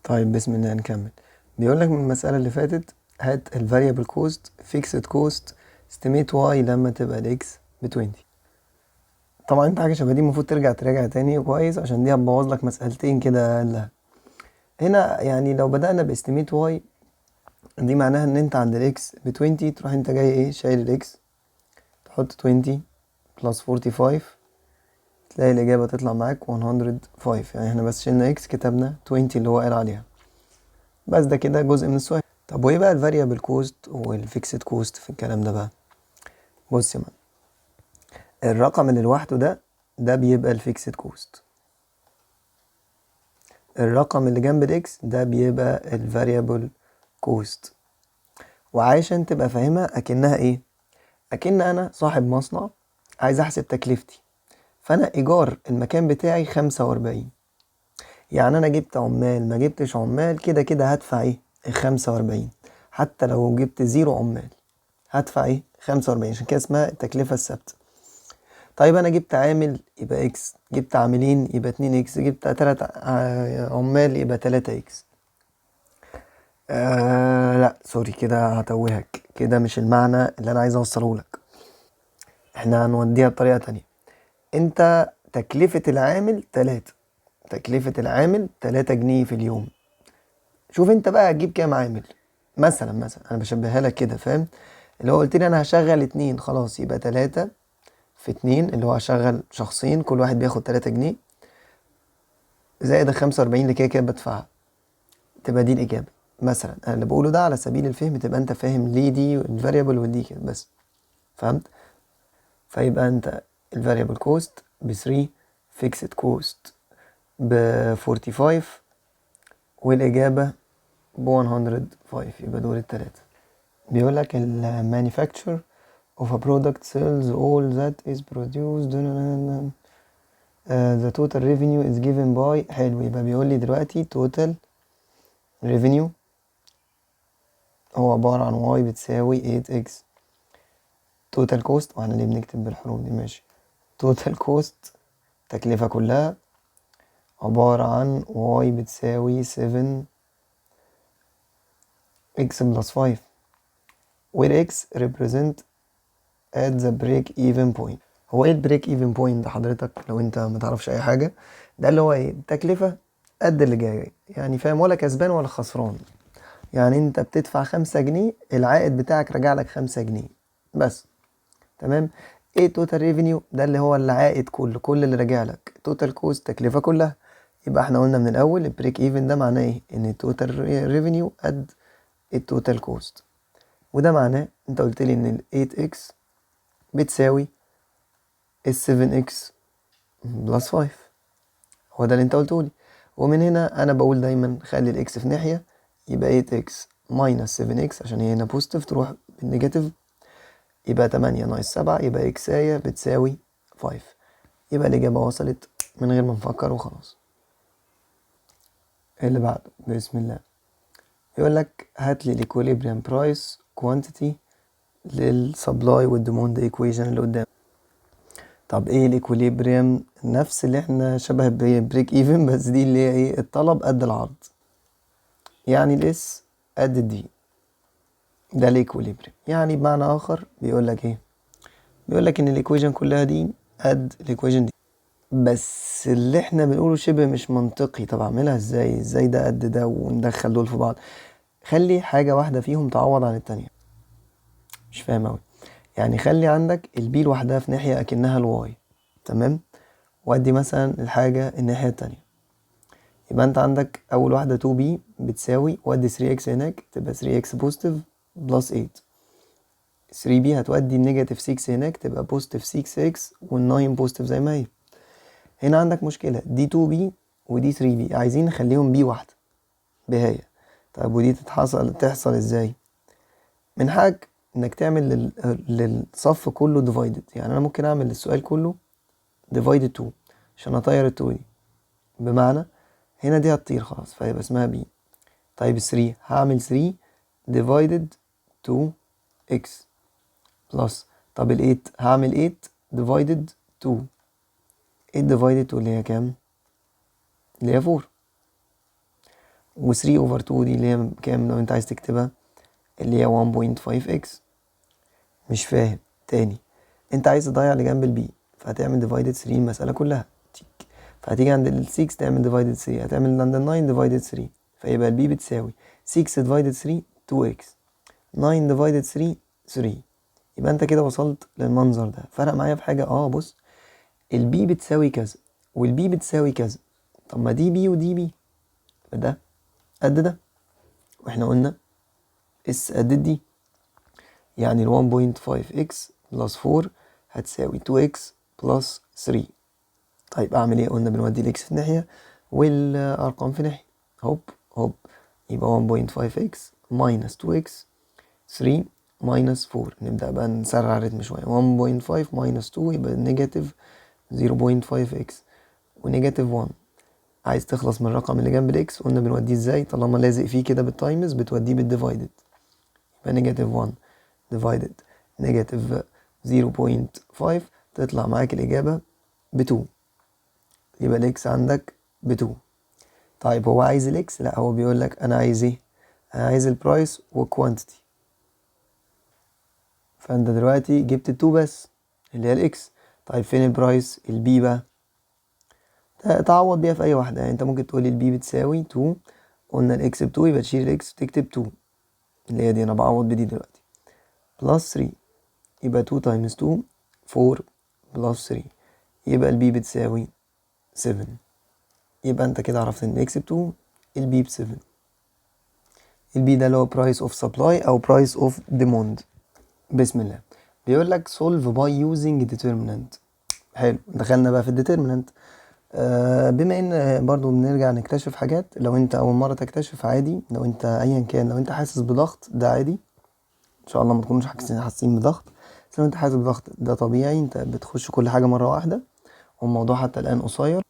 طيب بسم الله نكمل. بيقول لك من المسألة اللي فاتت هات الفاريبل كوست فيكسد كوست استيميت واي لما تبقى الاكس ب 20. طبعا انت حاجة شبه دي المفروض ترجع تراجع تاني كويس، عشان دي هتبوظ لك مسألتين كده قالها. هنا يعني لو بدأنا باستيميت واي، دي معناها ان انت عند الاكس ب 20 تروح انت جاي ايه شايل الاكس، تحط 20 بلس 45، تلاقي الاجابه تطلع معاك 105. يعني احنا بس شلنا اكس كتبنا 20 اللي هو قال عليها. بس ده كده جزء من السؤال. طب وايه بقى الفاريبل كوست والفيكسد كوست في الكلام ده بقى؟ بص يا مان، الرقم اللي لوحده ده بيبقى الفيكسد كوست، الرقم اللي جنب الاكس ده بيبقى الفاريبل كوست. وعشان تبقى فاهمها اكنها ايه، اكن انا صاحب مصنع عايز احسب تكلفتي، فانا ايجار المكان بتاعي 45. يعني انا جبت عمال ما جبتش عمال كده كده هدفع ايه ال45، حتى لو جبت 0 عمال هدفع ايه 45، عشان كده اسمها التكلفة الثابتة. طيب انا جبت عامل يبقى اكس، جبت عاملين يبقى 2 اكس، جبت 3 عمال يبقى 3 اكس. لا سوري كده هتوهك، كده مش المعنى اللي انا عايز اوصله لك. احنا هنوديها بطريقة تانية. انت تكلفة العامل 3، تكلفة العامل 3 جنيه في اليوم. شوف انت بقى هتجيب كام عامل. مثلا انا بشبهها لك كده، فاهم؟ اللي هو قلت لي انا هشغل 2، خلاص يبقى 3 في 2 اللي هو هشغل شخصين كل واحد بياخد 3 جنيه زائد 45 اللي كده كده بدفعها، تبقى دي الإجابة. مثلا انا اللي بقوله ده على سبيل الفهم، تبقى انت فاهم ليه دي الفاريبل ودي كده بس، فهمت؟ فيبقى انت الفاريبل كوست ب3، فيكسد كوست ب45، والإجابة ب105. يبقى دول التلاتة. بيقول لك ال manufacture of a product sells all that is produced the total revenue is given by. حلو، يبقى بيقول لي دلوقتي total revenue هو عبارة عن y بتساوي 8x total cost. واحنا ليه بنكتب بالحروف دي؟ ماشي. total cost تكلفة كلها عبارة عن y بتساوي 7x plus 5 where x represent at the break even point. هو ايه البريك even point ده حضرتك لو انت ما تعرفش اي حاجة؟ ده اللي هو ايه؟ التكلفة قد اللي جاي، يعني فاهم، ولا كسبان ولا خسران. يعني انت بتدفع 5 جنيه، العائد بتاعك رجع لك 5 جنيه بس. تمام. ايه توتال ريفينيو؟ ده اللي هو العائد كله، كل اللي راجع لك. توتال كوست تكلفة كلها. يبقى احنا قلنا من الاول البريك ايفن ده معناه ايه؟ ان التوتال ريفينيو قد التوتال كوست. وده معناه انت قلت لي ان ال 8x بتساوي ال 7x بلس 5. هو ده اللي انت قلته لي. ومن هنا انا بقول دايما خلي الاكس في ناحية، يبقى 8x ماينس 7x عشان هي هنا بوزيتيف تروح بالنيجاتيف، يبقى 8 ناقص 7، يبقى اكساية بتساوي 5. يبقى الإجابة وصلت من غير ما نفكر وخلاص. اللي بعده بسم الله. يقول لك هات لي الايكوليبريم برايس كوانتيتي للسبلاي والديموند ايكويشن اللي قدام. طب ايه الايكوليبريم؟ نفس اللي احنا شبه بريك ايفن، بس دي اللي هي ايه؟ الطلب قد العرض، يعني الاس قد الدي. ده الايكوليبريم. يعني بمعنى اخر بيقول لك ايه؟ بيقول لك ان الايكويشن كلها دي قد الايكويشن دي، بس اللي احنا بنقوله شبه مش منطقي. طب اعملها ازاي؟ ازاي ده قد ده وندخل دول في بعض؟ خلي حاجة واحدة فيهم تعوض عن التانية. مش فاهم اوي. يعني خلي عندك البي لوحدها في ناحية اكنها الواي، تمام، وادي مثلا الحاجة الناحية التانية. يبقى انت عندك اول واحدة 2b بتساوي، وادي 3x هناك تبقى 3x بوزيتيف بلس 8. 3b هتودي النيجاتيف 6 هناك تبقى بوزيتيف 6x، وال9 بوزيتيف زي ما هي. هنا عندك مشكلة، دي 2b ودي 3b عايزين نخليهم b واحدة بهاية. طيب ودي تحصل ازاي؟ من حقك انك تعمل للصف كله ديفايدد. يعني انا ممكن اعمل للسؤال كله ديفايدد 2 عشان اطير ال 2 دي، بمعنى هنا دي هتطير خلاص فيبقى اسمها b. طيب ال 3 هعمل 3 ديفايدد 2x بلس. طب ال 8 هعمل 8 ديفايدد 2. 8 ديفايدد 2 اللي هي كام؟ اللي هي 4. و 3 اوفر 2 دي اللي هي كام لو انت عايز تكتبها؟ اللي هي 1.5x. مش فاهم تاني. انت عايز تضيع اللي جنب البي، فهتعمل ديفايدد 3 المسألة كلها، فهتيجي عند ال 6 تعمل ديفايدد 3، هتعمل عند ال 9 ديفايدد 3، فيبقى البي بتساوي 6 ديفايدد 3 2x، 9 ديفايدد 3 3. يبقى انت كده وصلت للمنظر ده. فرق معايا في حاجة؟ بص، البي بتساوي كذا والبي بتساوي كذا. طب ما دي بي ودي بي، ده قد ده، واحنا قلنا اس قد دي. يعني ال 1.5x بلس 4 هتساوي 2x بلس 3. طيب اعمل ايه؟ قلنا بنودي الاكس في ناحية والارقام في ناحية. هوب هوب، يبقى 1.5x minus 2x 3 minus 4. نبدأ بقى نسرع الريتم شوية. 1.5 minus 2 يبقى نيجاتيف 0.5x ونيجاتيف 1. عايز تخلص من الرقم اللي جنب الاكس، قلنا بنوديه ازاي؟ طالما لازق فيه كده بالتايمز بتوديه بالديفايدد. يبقى نيجاتيف 1 ديفايدد نيجاتيف 0.5 تطلع معاك الإجابة ب2. يبقى الاكس عندك ب2. طيب هو عايز الاكس؟ لا، هو بيقول لك انا عايز ايه؟ انا عايز البرايس والكوانتيتي. فانت دلوقتي جبت ال2 بس اللي هي الاكس. طيب فين البرايس؟ البي بقى تعوض بيها في اي واحده. يعني انت ممكن تقول لي البي بتساوي 2، قلنا الاكس ب2 يبقى تشيل الاكس وتكتب 2 اللي هي دي، انا بعوض بدي دلوقتي، بلس 3 يبقى 2 تايمز 2 4 بلس 3 يبقى البي بتساوي 7. يبقى انت كده عرفت ان الاكس ب2 البي ب7. البي ده اللي هو price of supply او price of demand. بسم الله. بيقول لك solve by using determinant. حلو، دخلنا بقى في الديترمينانت. بما ان برضو بنرجع نكتشف حاجات، لو انت اول مرة تكتشف عادي، لو انت ايا كان، لو انت حاسس بضغط ده عادي ان شاء الله، ما تكونوش حاسين بضغط، بس لو انت حاسس بضغط ده طبيعي، انت بتخش كل حاجة مرة واحدة، والموضوع حتى الان قصير،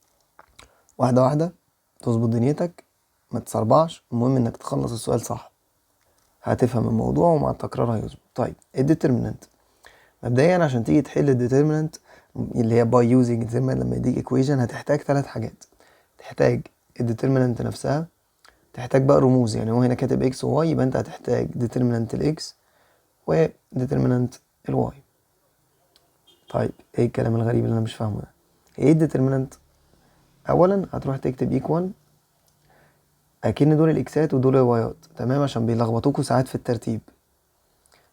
واحدة واحدة تظبط دنيتك، ما تسربعش، المهم انك تخلص السؤال صح، هتفهم الموضوع ومع التكرار هيظبط. طيب الديترمينانت، مبدئيا عشان تيجي تحل الديترمينانت اللي هي باي يوزنج ديترمينانت، لما يديك ايكويشن هتحتاج 3 حاجات. تحتاج الديترمينانت نفسها، تحتاج بقى رموز، يعني هو هنا كاتب اكس وواي، يبقى انت هتحتاج ديترمينانت الاكس وديترمينانت الواي. طيب ايه الكلام الغريب اللي انا مش فاهمه ده؟ ايه الديترمينانت؟ اولا هتروح تكتب ايكوال، اكن دول الاكسات ودول الوايات، تمام، عشان بيلخبطوكوا ساعات في الترتيب،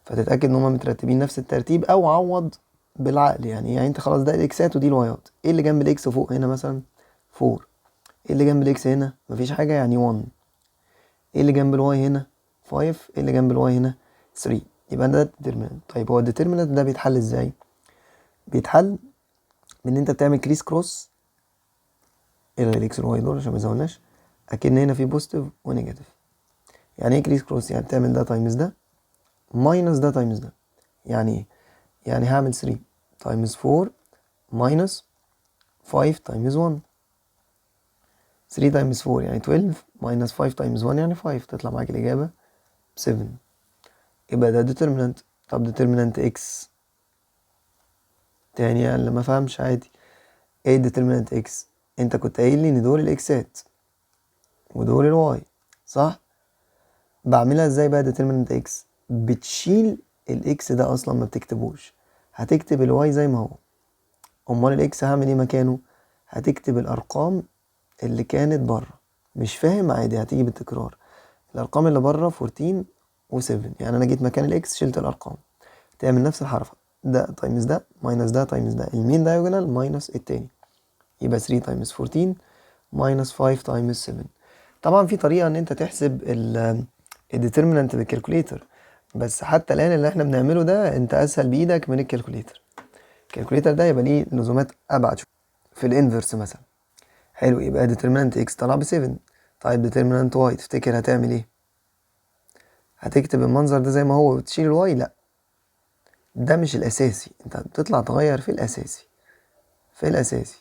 فتتاكد ان هما مترتبين نفس الترتيب، او عوض بالعقل، يعني انت خلاص ده الاكسات ودي الوايات، ايه اللي جنب الاكس فوق هنا مثلا 4، ايه اللي جنب الاكس هنا مفيش حاجه يعني 1، ايه اللي جنب الواي هنا 5، ايه اللي جنب الواي هنا 3، يبقى ده الديترمينانت. طيب هو الديترمينانت ده بيتحل ازاي؟ بيتحل بان انت بتعمل كريس كروس، الغي الاكس والواي دول عشان ما يزولناش، اكن هنا في بوزيتيف ونيجاتيف. يعني ايه كريس كروس؟ يعني بتعمل ده تايمز ده ماينس ده تايمز ده. يعني ايه؟ يعني هعمل 3 تايمز 4 ماينس 5 تايمز 1. 3 تايمز 4 يعني 12 ماينس 5 تايمز 1 يعني 5، تطلع معاك الإجابة 7. يبقى ده determinant. طب determinant x تاني، يعني لما فهمش عادي، ايه determinant x؟ انت كنت قايل لي ان دول الاكسات ودول الواي، صح؟ بعملها ازاي بقى determinant x؟ بتشيل الاكس ده اصلا، ما بتكتبوش، هتكتب الواي زي ما هو. امال الاكس هعمل ايه مكانه؟ هتكتب الارقام اللي كانت بره. مش فاهم عادي، هتيجي بالتكرار. الارقام اللي بره 14 و7، يعني انا جيت مكان الاكس شلت الارقام، تعمل نفس الحركه، ده تايمز ده ماينس ده تايمز ده، المين دايجونال ماينس التاني، يبقى 3 تايمز 14 ماينس 5 تايمز 7. طبعا في طريقه ان انت تحسب الديترمينانت بالكالكوليتر، بس حتى الان اللي احنا بنعمله ده انت اسهل بايدك من الكالكوليتر. الكالكوليتر ده يبقى ليه لزومات ابعد شويه في الانفرس مثلا. حلو، يبقى ديترمينانت اكس طلع ب 7. طيب ديترمينانت واي تفتكر هتعمل ايه؟ هتكتب المنظر ده زي ما هو وتشيل الواي؟ لا، ده مش الاساسي، انت بتطلع تغير في الاساسي. في الاساسي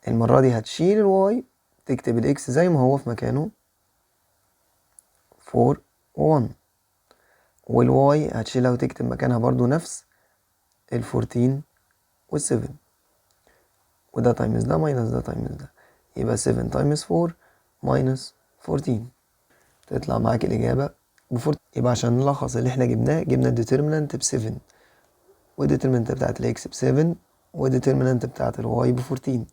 المرة دي هتشيل الواي، تكتب الاكس زي ما هو في مكانه 4 و1، والواي هتشيلها وتكتب مكانها برضو نفس ال14 وال7، وده تايمز ده ماينس ده تايمز ده، يبقى 7 تايمز 4 ماينس 14، تطلع معاك الإجابة ب 14. يبقى عشان نلخص اللي احنا جبناه، جبنا الديترمينانت ب 7، والديترمينانت بتاعت الاكس ب 7، والديترمينانت بتاعت الواي ب 14.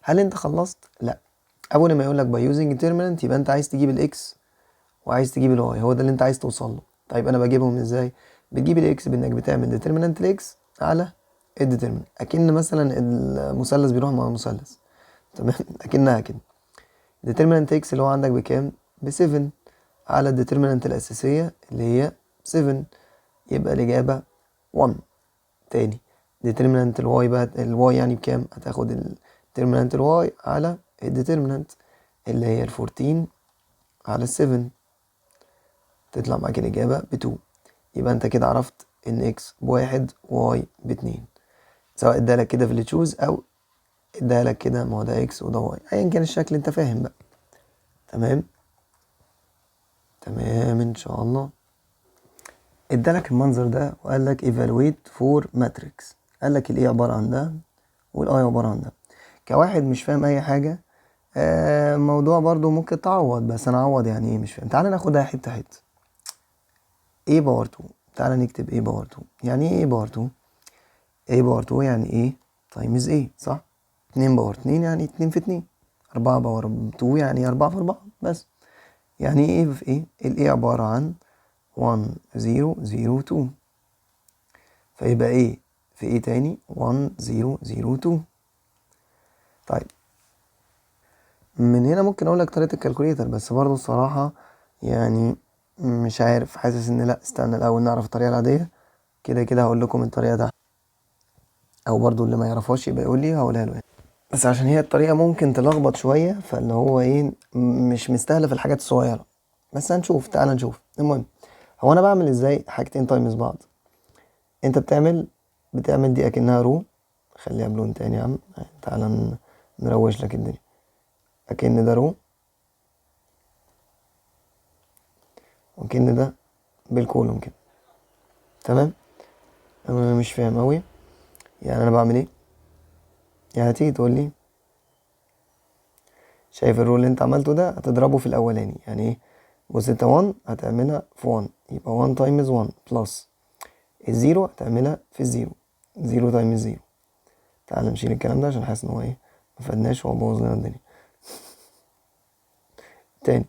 هل انت خلصت؟ لا. اول ما يقول لك باي يوزنج ديترمينانت يبقى انت عايز تجيب الاكس وعايز تجيب الواي، هو ده اللي انت عايز توصل له. طيب انا بجيبهم ازاي؟ بتجيب الاكس بانك بتعمل ديترمينانت الاكس على الديترمينانت، اكن مثلا المثلث بيروح مع المثلث، تمام، اكنها كده. ديترمينانت اكس اللي هو عندك بكام؟ ب 7 على الديترمينانت الاساسيه اللي هي 7، يبقى الاجابه 1. تاني، ديترمينانت الواي بقى، الواي يعني بكام؟ هتاخد الديترمينانت الواي على الديترمينانت اللي هي 14 على 7، تطلع معاك الإجابة ب2. يبقى انت كده عرفت ان اكس ب1 واي ب2، سواء ادالك كده في اللي تشوز او ادالك كده، ما هو ده اكس وده واي، ايا كان الشكل انت فاهم بقى. تمام تمام ان شاء الله. ادالك المنظر ده وقال لك evaluate for matrix، قال لك الايه عبارة عن ده والاي عبارة عن ده. كواحد مش فاهم اي حاجة، موضوع برضو ممكن تعوض، بس انا اعوض يعني ايه مش فاهم. تعالى ناخدها حتة حتة. a باور 2، تعالى نكتب a باور 2. يعني ايه a باور 2؟ a باور 2 يعني ايه تايمز a، صح؟ 2 باور 2 يعني 2 في 2، 4 باور 2 يعني 4 في 4 بس. يعني ايه في ايه؟ ال a عبارة عن 1 0 0 2، فيبقى ايه في ايه تاني 1 0 0 2. طيب من هنا ممكن اقول لك طريقة الكالكوليتر، بس برضو الصراحة يعني مش عارف، حاسس ان لا، استنى الاول نعرف الطريقة العادية، كده كده هقول لكم الطريقة ده. او برضو اللي ما يعرفهاش يبقى يقول لي هقولها له يعني. بس عشان هي الطريقة ممكن تلخبط شوية، فاللي هو ايه مش مستاهلة في الحاجات الصغيرة، بس هنشوف. تعال نشوف. المهم، هو انا بعمل ازاي حاجتين تايمز بعض؟ انت بتعمل دي اكنها رو. خليها بلون تاني يا عم. تعال نروش لك الدنيا. اكن ده رو، وكن ده بالكولوم كده. تمام. أنا مش فاهم اوي يعني انا بعمل ايه. يعني هتيجي تقول لي شايف الرول اللي انت عملته ده هتضربه في الاولاني. يعني ايه؟ بص، انت 1 هتعملها في 1 يبقى 1 تايمز 1 بلس الزيرو هتعملها في الزيرو، زيرو تايمز زيرو. تعال نشيل الكلام ده عشان حاسس ان هو ايه مفدناش وهو بوظ لنا الدنيا. تاني.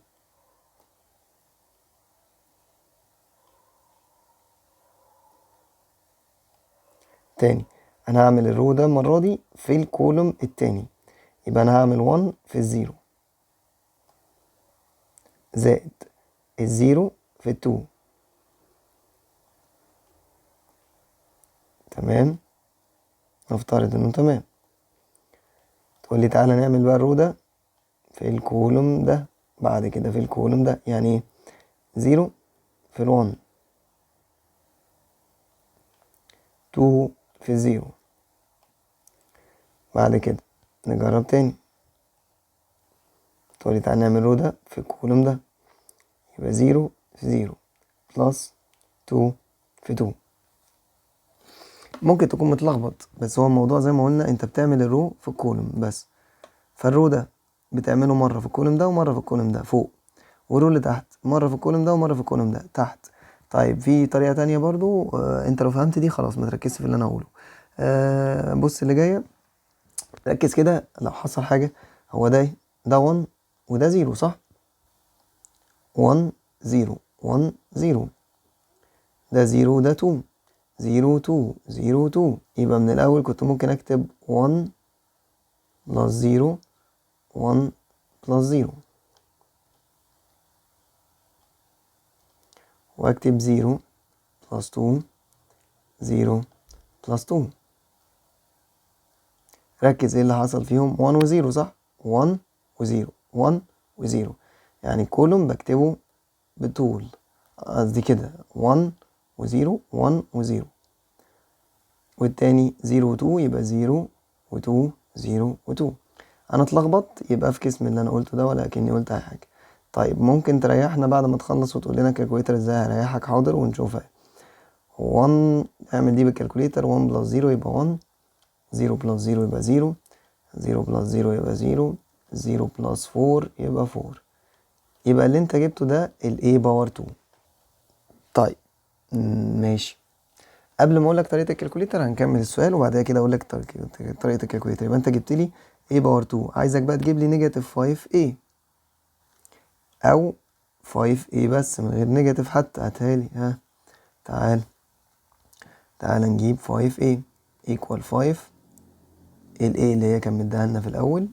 تاني، انا هعمل الرو ده المرة دي في الكولوم التاني، يبقى انا هعمل 1 في الزيرو زائد الزيرو في التو. تمام. نفترض انه تمام. تقول لي تعالى نعمل بقى الرو ده في الكولوم ده، بعد كده في الكولوم ده. يعني ايه؟ زيرو في الون، تو في الزيرو. بعد كده نجرب تاني. تقولي تعالى نعمل رو ده في الكولوم ده، يبقى زيرو في زيرو بلس تو في تو. ممكن تكون متلخبط، بس هو الموضوع زي ما قلنا انت بتعمل الرو في الكولوم بس. فالرو ده بتعمله مرة في الكولوم ده ومرة في الكولوم ده فوق، والرو اللي تحت مرة في الكولوم ده ومرة في الكولوم ده تحت. طيب في طريقة تانية برضو. انت لو فهمت دي خلاص ما تركزش في اللي انا اقوله. بص اللي جاية، ركز كده. لو حصل حاجة، هو ده 1 وده 0 صح؟ 1 0 1 0. ده 0 وده 2 0 2 0 2. يبقى من الأول كنت ممكن أكتب 1 بلس 0 1 بلس 0، وأكتب 0 بلس 2 0 بلس 2. ركز ايه اللي حصل فيهم. 1 و 0 صح؟ 1 و 0 1 و 0. يعني كولوم بكتبه بالطول، قصدي كده 1 و 0 1 و 0، والتاني 0 و 2 يبقى 0 و 2 0 و 2. انا اتلخبطت يبقى في كسم اللي انا قلته ده، ولا كأني قلت اي حاجه. طيب ممكن تريحنا بعد ما تخلص وتقول لنا الكالكوليتر ازاي هريحك؟ حاضر ونشوفها. 1 اعمل دي بالكالكوليتر. 1 بلس 0 يبقى 1، 0 بلس 0 يبقى 0، 0 بلس 0 يبقى 0، 0 بلس 4 يبقى 4. يبقى اللي انت جبته ده الاي باور 2. طيب ماشي. قبل ما اقول لك طريقه الكالكوليتر هنكمل السؤال وبعد كده اقول لك طريقه الكالكوليتر. يبقى انت جبت لي a باور 2، عايزك بقى تجيب لي نيجاتيف 5a او 5a بس من غير نيجاتيف حتى. هاتها لي. ها، تعال نجيب 5a equal 5. ال a اللي هي كان مديها لنا في الاول.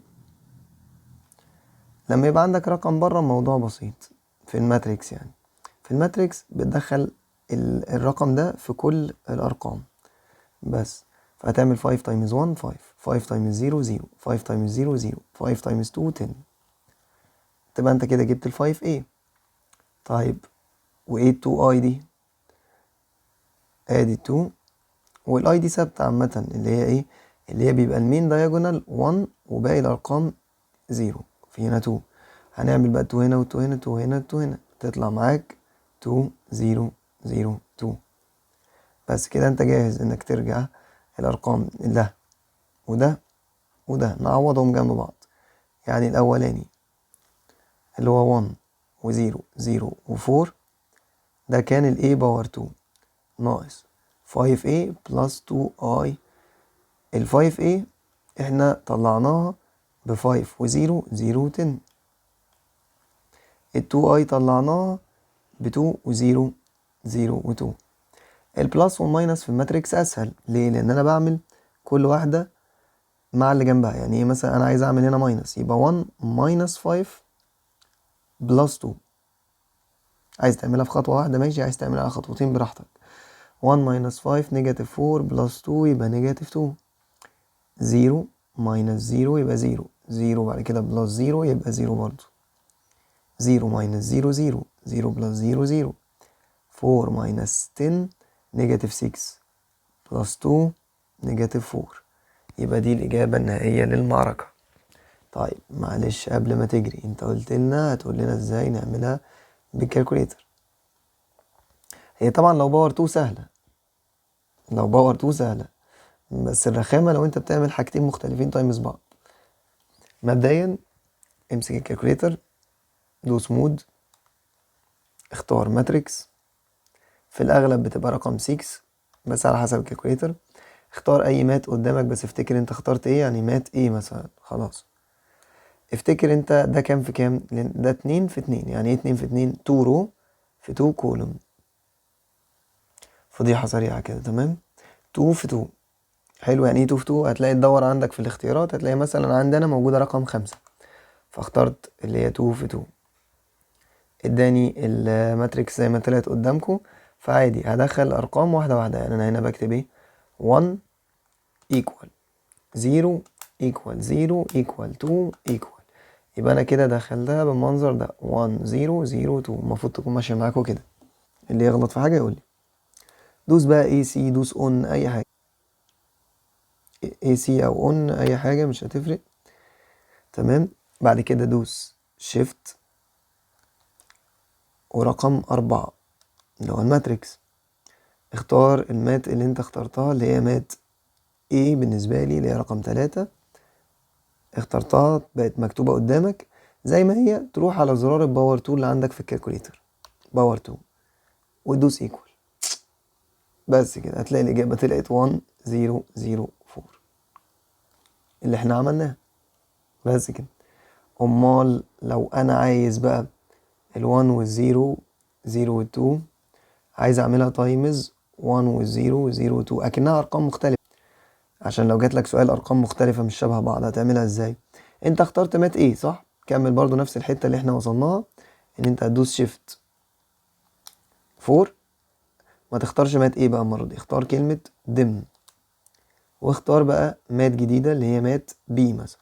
لما يبقى عندك رقم بره الموضوع بسيط في الماتريكس. يعني في الماتريكس بتدخل الرقم ده في كل الارقام بس. فهتعمل 5 تايمز 1 5، 5 تايمز 0 0، 5 تايمز 0 0، 5 تايمز 2 10. تبقى انت كده جبت ال 5a. طيب وايه ال 2i دي؟ ادي 2 والاي دي ثابته عامه، اللي هي ايه؟ اللي هي بيبقى المين دايجونال 1 وباقي الارقام 0. في هنا 2. هنعمل بقى 2 هنا و2 هنا، 2 هنا 2 هنا، تطلع معاك 2 0 0 2. بس كده انت جاهز انك ترجع الارقام ده وده وده نعوضهم جنب بعض. يعني الاولاني اللي هو 1 و 0 0 و 4 ده كان ال a باور 2 ناقص 5a بلس 2i. ال 5a احنا طلعناها ب 5 و 0 0 و 10. ال 2i طلعناها ب 2 و 0 0 و 2. البلس والماينس في الماتريكس اسهل. ليه؟ لان انا بعمل كل واحده مع اللي جنبها. يعني ايه؟ مثلا انا عايز اعمل هنا ماينس، يبقى 1 ماينس 5 بلس 2. عايز تعملها في خطوه واحده ماشي، عايز تعملها على خطوتين براحتك. 1 ماينس 5 نيجاتيف 4 بلس 2 يبقى نيجاتيف 2. 0 ماينس 0 يبقى 0، 0 بعد كده بلس 0 يبقى 0 برضو، 0 ماينس 0 0، 0 بلس 0 0، 4 ماينس 10 نيجاتيف 6 بلس 2 نيجاتيف 4. يبقى دي الإجابة النهائية للمعركة. طيب معلش قبل ما تجري، انت قلت لنا هتقول لنا ازاي نعملها بالكالكوليتر. هي طبعا لو باور 2 سهلة، لو باور 2 سهلة، بس الرخامة لو انت بتعمل حاجتين مختلفين تايمز بعض. مبدئيا امسك الكالكوليتر، دوس مود، اختار ماتريكس، في الاغلب بتبقى رقم 6 بس على حسب الكالكوليتر. اختار اي مات قدامك، بس افتكر انت اخترت ايه، يعني مات ايه مثلا، خلاص. افتكر انت ده كام في كام، لان ده 2 في 2، يعني ايه 2 في 2، 2 رو في 2 كولوم. فضيحة سريعة كده، تمام. 2 في 2 حلو. يعني ايه 2 في 2؟ هتلاقي تدور عندك في الاختيارات، هتلاقي مثلا عندنا موجودة رقم 5، فاخترت اللي هي 2 في 2. اداني الماتريكس زي ما طلعت قدامكم، فعادي هدخل ارقام واحدة واحدة. يعني انا هنا بكتب ايه، 1 equal 0 equal 0 equal 2 equal. يبقى انا كده دخلتها بالمنظر ده 1 0 0 2. المفروض تكون ماشية معاكم كده، اللي يغلط في حاجة يقول لي. دوس بقى اي سي، دوس اون، اي حاجة، اي سي او اون، اي حاجة مش هتفرق. تمام. بعد كده دوس شيفت ورقم 4 اللي هو الماتريكس. اختار المات اللي انت اخترتها، اللي هي مات ايه بالنسبة لي، اللي هي رقم 3. اخترتها بقت مكتوبة قدامك زي ما هي. تروح على زرار الباور 2 اللي عندك في الكالكوليتر، باور 2، وتدوس ايكوال. بس كده هتلاقي الإجابة طلعت 1004 اللي احنا عملناها. بس كده. امال لو انا عايز بقى ال1 وال0، 0 وال2، عايز اعملها تايمز 1 وال0 0 و2 اكنها ارقام مختلفة، عشان لو جاتلك سؤال ارقام مختلفة مش شبه بعض هتعملها ازاي. انت اخترت مات ايه صح، كمل برضو نفس الحتة اللي احنا وصلناها، ان انت هتدوس شيفت 4. ما تختارش مات ايه بقى المرة دي، اختار كلمة دم، واختار بقى مات جديدة اللي هي مات بي مثلا،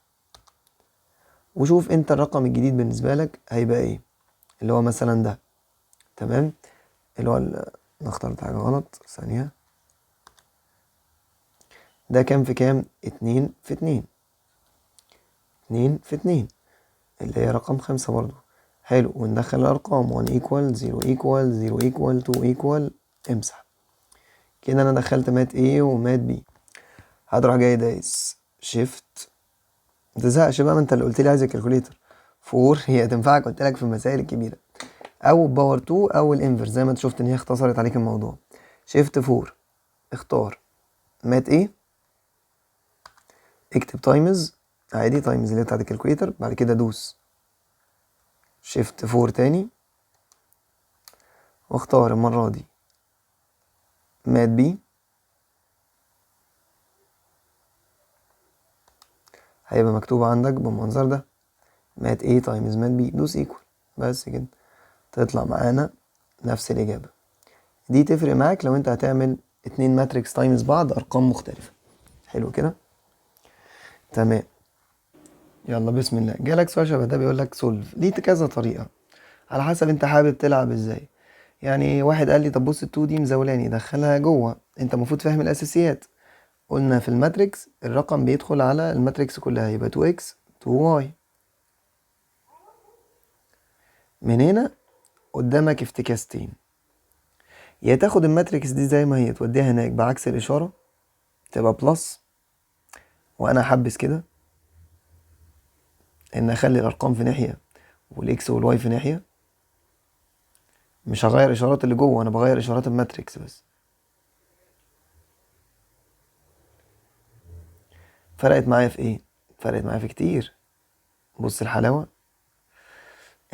وشوف انت الرقم الجديد بالنسبة لك هيبقى ايه، اللي هو مثلا ده. تمام. اللي هو انا اخترت حاجة غلط، ثانية. ده كام في كام، 2 في 2، 2 في 2 اللي هي رقم 5 برضو. حلو. وندخل الارقام 1 equal 0 equal 0 equal 2 equal. امسح كده. انا دخلت مات A ومات B. هتروح جاي دايس شيفت، متزهقش بقى، ما انت اللي قلت لي عايز الكالكوليتر. 4 هي تنفعك قلت لك في المسائل الكبيرة، او باور 2 او الانفرس، زي ما انت شفت ان هي اختصرت عليك الموضوع. شيفت 4، اختار مات A، اكتب تايمز عادي، تايمز اللي هي بتاعت الكالكوليتر. بعد كده دوس شيفت 4 تاني، واختار المرة دي مات بي. هيبقى مكتوب عندك بالمنظر ده مات ايه تايمز مات بي. دوس ايكوال. بس كده تطلع معانا نفس الإجابة. دي تفرق معاك لو انت هتعمل 2 ماتريكس تايمز بعض أرقام مختلفة. حلو كده، تمام. يلا بسم الله. جالك سؤال شبه ده بيقول لك سولف، ليه كذا طريقة على حسب انت حابب تلعب ازاي. يعني واحد قال لي طب بص ال2 دي مزولاني، دخلها جوه. انت المفروض فاهم الاساسيات. قلنا في الماتريكس الرقم بيدخل على الماتريكس كلها، يبقى 2x 2y. من هنا قدامك افتكاستين، يا تاخد الماتريكس دي زي ما هي توديها هناك بعكس الاشاره تبقى بلس، وانا احبس كده ان اخلي الارقام في ناحيه والاكس والواي في ناحيه. مش هغير اشارات اللي جوه، انا بغير اشارات الماتريكس بس. فرقت معايا في ايه؟ فرقت معايا في كتير. بص الحلاوه،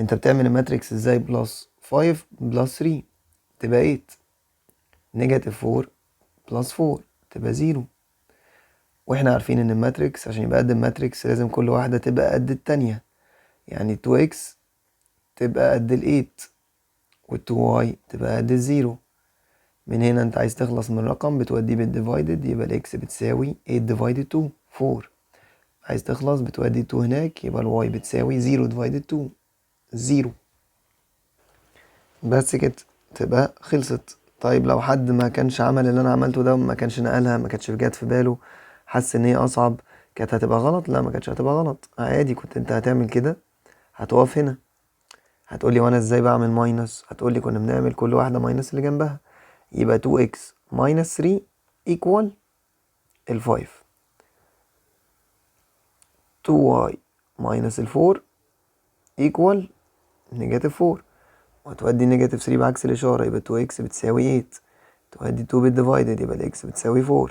انت بتعمل الماتريكس ازاي، بلس 5 بلس 3 تبقى 8، نيجاتيف 4 بلس 4 تبقى 0. واحنا عارفين ان الماتريكس عشان يبقى قد الماتريكس لازم كل واحده تبقى قد التانية. يعني 2x تبقى قد ال 8 وال2y تبقى قد الزيرو. من هنا انت عايز تخلص من الرقم بتوديه بالديفايدد، يبقى الاكس بتساوي 8 ديفايدد 2. 4. عايز تخلص بتودي 2 هناك، يبقى الواي بتساوي 0 divided 2 0. بس كده تبقى خلصت. طيب لو حد ما كانش عمل اللي انا عملته ده، ما كانش نقلها، ما كانتش جات في باله، حس ان هي اصعب، كانت هتبقى غلط؟ لا، ما كانتش هتبقى غلط، عادي. كنت انت هتعمل كده، هتقف هنا، هتقولي وانا ازاي بعمل ماينس؟ هتقولي كنا بنعمل كل واحدة ماينس اللي جنبها. يبقى 2x minus 3 equal 5. 2y minus 4 equal -4. وتودي -3 بعكس الإشارة، يبقى 2x بتساوي 8. تودي 2 بالديفايدد، يبقى الإكس بتساوي 4.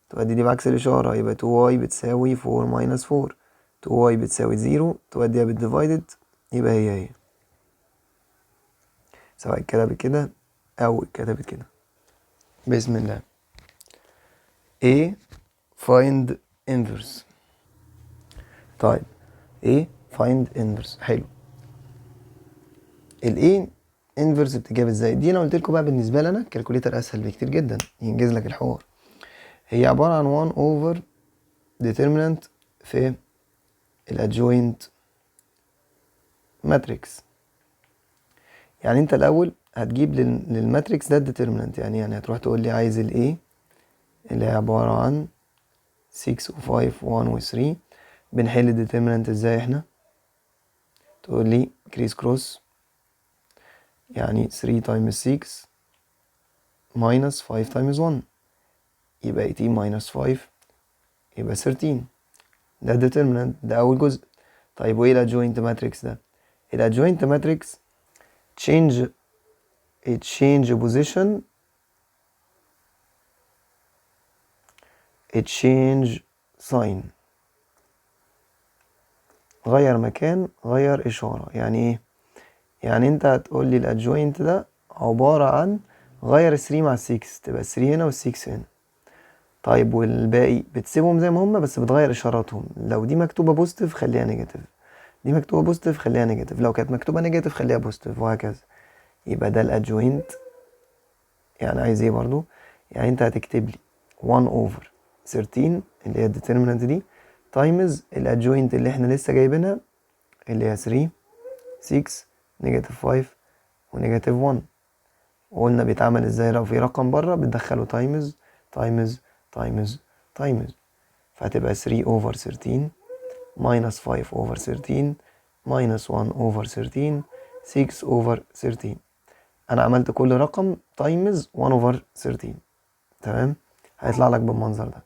تودي دي بعكس الإشارة، يبقى 2y بتساوي 4 minus 4. 2y بتساوي 0. توديها بالديفايدد، يبقى هي سواء اتكتبت كده أو اتكتبت كده. بسم الله. A find inverse. طيب A find inverse، حلو. ال A inverse بتجاب ازاي؟ دي انا قلت لكم بقى بالنسبه لنا الكالكوليتر اسهل بكتير جدا، ينجز لك الحوار. هي عباره عن 1 over determinant في الادجوينت ماتريكس. يعني انت الاول هتجيب للماتريكس ده الديترمينانت، يعني هتروح تقول لي عايز ال A اللي هي عباره عن 6 و5 و1 و3. بنحل الديترمينانت ازاي احنا؟ تقول لي كريس كروس، يعني 3 times 6 minus 5 times 1، يبقى 18 minus 5 يبقى 13. ده determinant، ده أول جزء. طيب وإيه الادجوينت ماتريكس ده؟ الادجوينت ماتريكس change position، change sign، غير مكان، غير إشارة. يعني إيه؟ يعني أنت هتقول لي الادجوينت ده عبارة عن غير 3 مع 6، تبقى 3 هنا وال6 هنا. طيب والباقي بتسيبهم زي ما هما، بس بتغير اشاراتهم. لو دي مكتوبة بوزيتيف خليها نيجاتيف، دي مكتوبة بوزيتيف خليها نيجاتيف، لو كانت مكتوبة نيجاتيف خليها بوزيتيف، وهكذا. يبقى ده الادجوينت. يعني عايز ايه برضو؟ يعني انت هتكتب لي 1 over 13 اللي هي الديترمينانت دي تايمز الادجوينت اللي احنا لسه جايبينها اللي هي 3 6 -5 ونيجاتيف 1. وقلنا بيتعمل ازاي؟ لو في رقم بره بتدخله تايمز تايمز تايمز تايمز، فهتبقى 3 over 13 minus 5 over 13 minus 1 over 13 6 over 13. انا عملت كل رقم تايمز 1 over 13. تمام، هيطلع لك بالمنظر ده،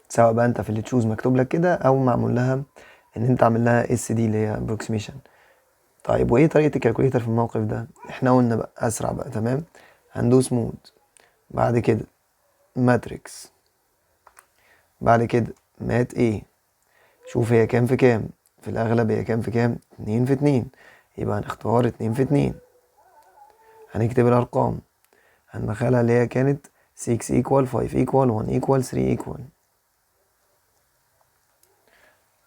سواء بقى انت في اللي تشوز مكتوب لك كده او معمول لها ان انت عامل لها اس دي اللي هي approximation. طيب وايه طريقه الكالكوليتر في الموقف ده؟ احنا قلنا بقى اسرع بقى. تمام، هندوس مود، بعد كده ماتريكس، بعد كده مات ايه، شوف هي كام في كام. في الاغلب هي كام في كام؟ 2 في 2، يبقى هنختار 2 في 2. هنكتب الارقام، هندخلها اللي هي كانت 6 equal 5 equal 1 equal 3 equal.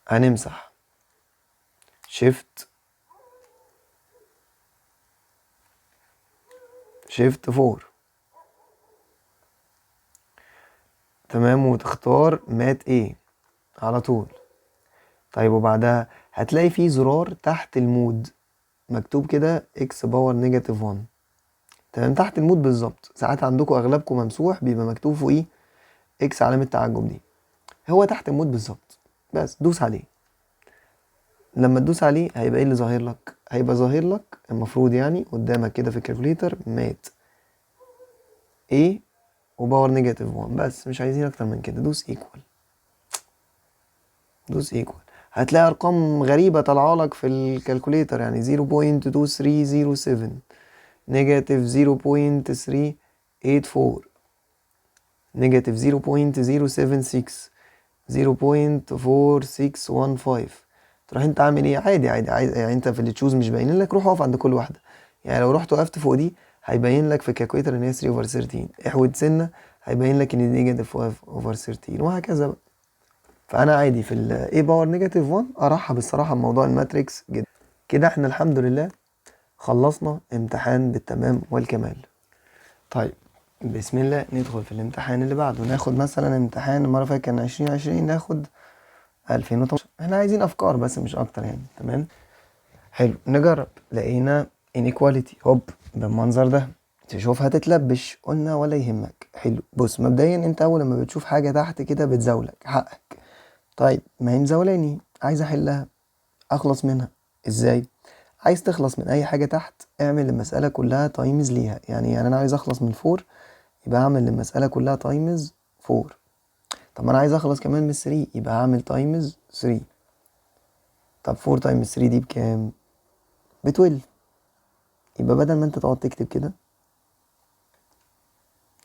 هنمسح شيفت 4. تمام، وتختار مات ايه على طول. طيب وبعدها هتلاقي فيه زرار تحت المود مكتوب كده اكس باور نيجاتيف 1. تمام، تحت المود بالظبط. ساعات عندكم اغلبكم ممسوح بيبقى مكتوب فوقيه اكس علامة تعجب دي، هو تحت المود بالظبط. بس دوس عليه. لما تدوس عليه هيبقى ايه اللي ظاهر لك؟ هيبقى ظاهر لك المفروض يعني قدامك كده في الكالكوليتر مات ايه وباور نيجاتيف 1. بس مش عايزين اكتر من كده. دوس ايكوال، دوس ايكوال. هتلاقي ارقام غريبة طالعه لك في الكالكوليتر، يعني 0.2307 نيجاتيف 0.384 نيجاتيف 0.076 0.4615. تروح انت عامل ايه؟ عادي عادي عادي، يعني انت في اللي تشوز مش باين لك، روح اقف عند كل واحده. يعني لو رحت وقفت فوق دي هيبين لك في الكالكوليتر ان هي 3 over 13، احود سنه هيبين لك ان دي نيجاتيف 5 over 13، وهكذا بقى. فانا عادي في الاي باور نيجاتيف 1 ارحب الصراحه بموضوع الماتريكس جدا. كده احنا الحمد لله خلصنا امتحان بالتمام والكمال. طيب بسم الله ندخل في الامتحان اللي بعده. ناخد مثلا امتحان المرة اللي فاتت كان 2020، ناخد 2018. احنا عايزين افكار بس مش اكتر يعني. تمام حلو، نجرب. لقينا inequality هوب بالمنظر ده، تشوف هتتلبش. قلنا ولا يهمك. حلو، بص مبدئيا انت اول لما بتشوف حاجة تحت كده بتزاولك حقك. طيب ما هي مزاولاني، عايز احلها، اخلص منها. ازاي؟ عايز تخلص من اي حاجة تحت اعمل المسألة كلها تايمز ليها. يعني انا عايز اخلص من 4 يبقى هعمل المسألة كلها تايمز 4. طب ما انا عايز اخلص كمان من 3 يبقى هعمل تايمز 3. طب 4 تايمز 3 دي بكام؟ ب 12. يبقى بدل ما انت تقعد تكتب كده،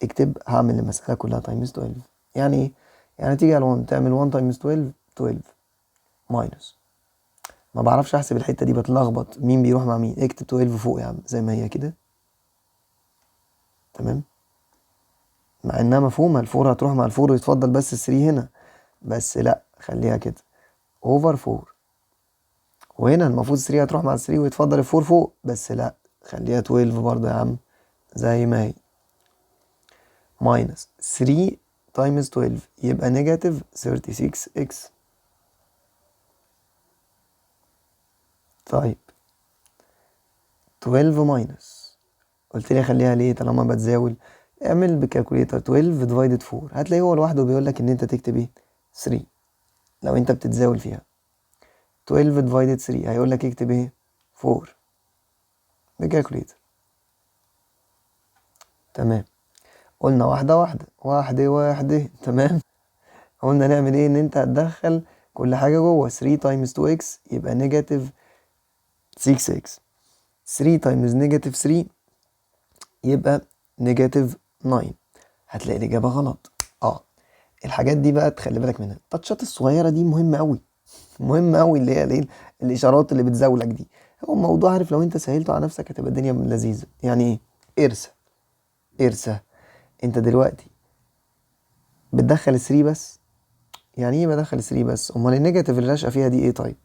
اكتب هعمل المسألة كلها تايمز 12. يعني ايه؟ يعني تيجي على 1 تعمل 1 تايمز 12 12 ماينس. ما بعرفش احسب الحتة دي، بتلخبط مين بيروح مع مين. اكتب 12 فوق يا عم زي ما هي كده. تمام، مع انها مفهومة، الفور هتروح مع الفور ويتفضل بس الثري هنا، بس لا خليها كده اوفر 4. وهنا المفروض 3 هتروح مع 3 ويتفضل الفور فوق، بس لا خليها 12 برضه يا عم زي ما هي. ماينس 3 تايمز 12 يبقى نيجاتيف 36 اكس. طيب 12 ماينس، قلت لي خليها ليه طالما بتزاول؟ اعمل بكالكوليتر 12 ديفايدد 4، هتلاقيه هو لوحده بيقول لك ان انت تكتب ايه 3 لو انت بتتزاول فيها. 12 ديفايدد 3 هيقول لك اكتب ايه 4 بكالكوليتر. تمام، قلنا واحدة واحدة واحدة واحدة. تمام، قلنا نعمل ايه؟ ان انت هتدخل كل حاجة جوه. 3 تايمز 2 اكس يبقى نيجاتيف 6 اكس. 3 تايمز نيجاتيف 3 يبقى نيجاتيف 9. هتلاقي الإجابة غلط. الحاجات دي بقى تخلي بالك منها. التاتشات الصغيرة دي مهمة قوي، مهمة قوي، اللي هي الايه، الإشارات اللي بتزاولك دي. هو الموضوع عارف لو انت سهلته على نفسك هتبقى الدنيا لذيذة. يعني ايه؟ ارسى ارسى. انت دلوقتي بتدخل 3 بس. يعني ايه بدخل 3 بس؟ امال النيجاتيف اللي راشقه فيها دي ايه؟ طيب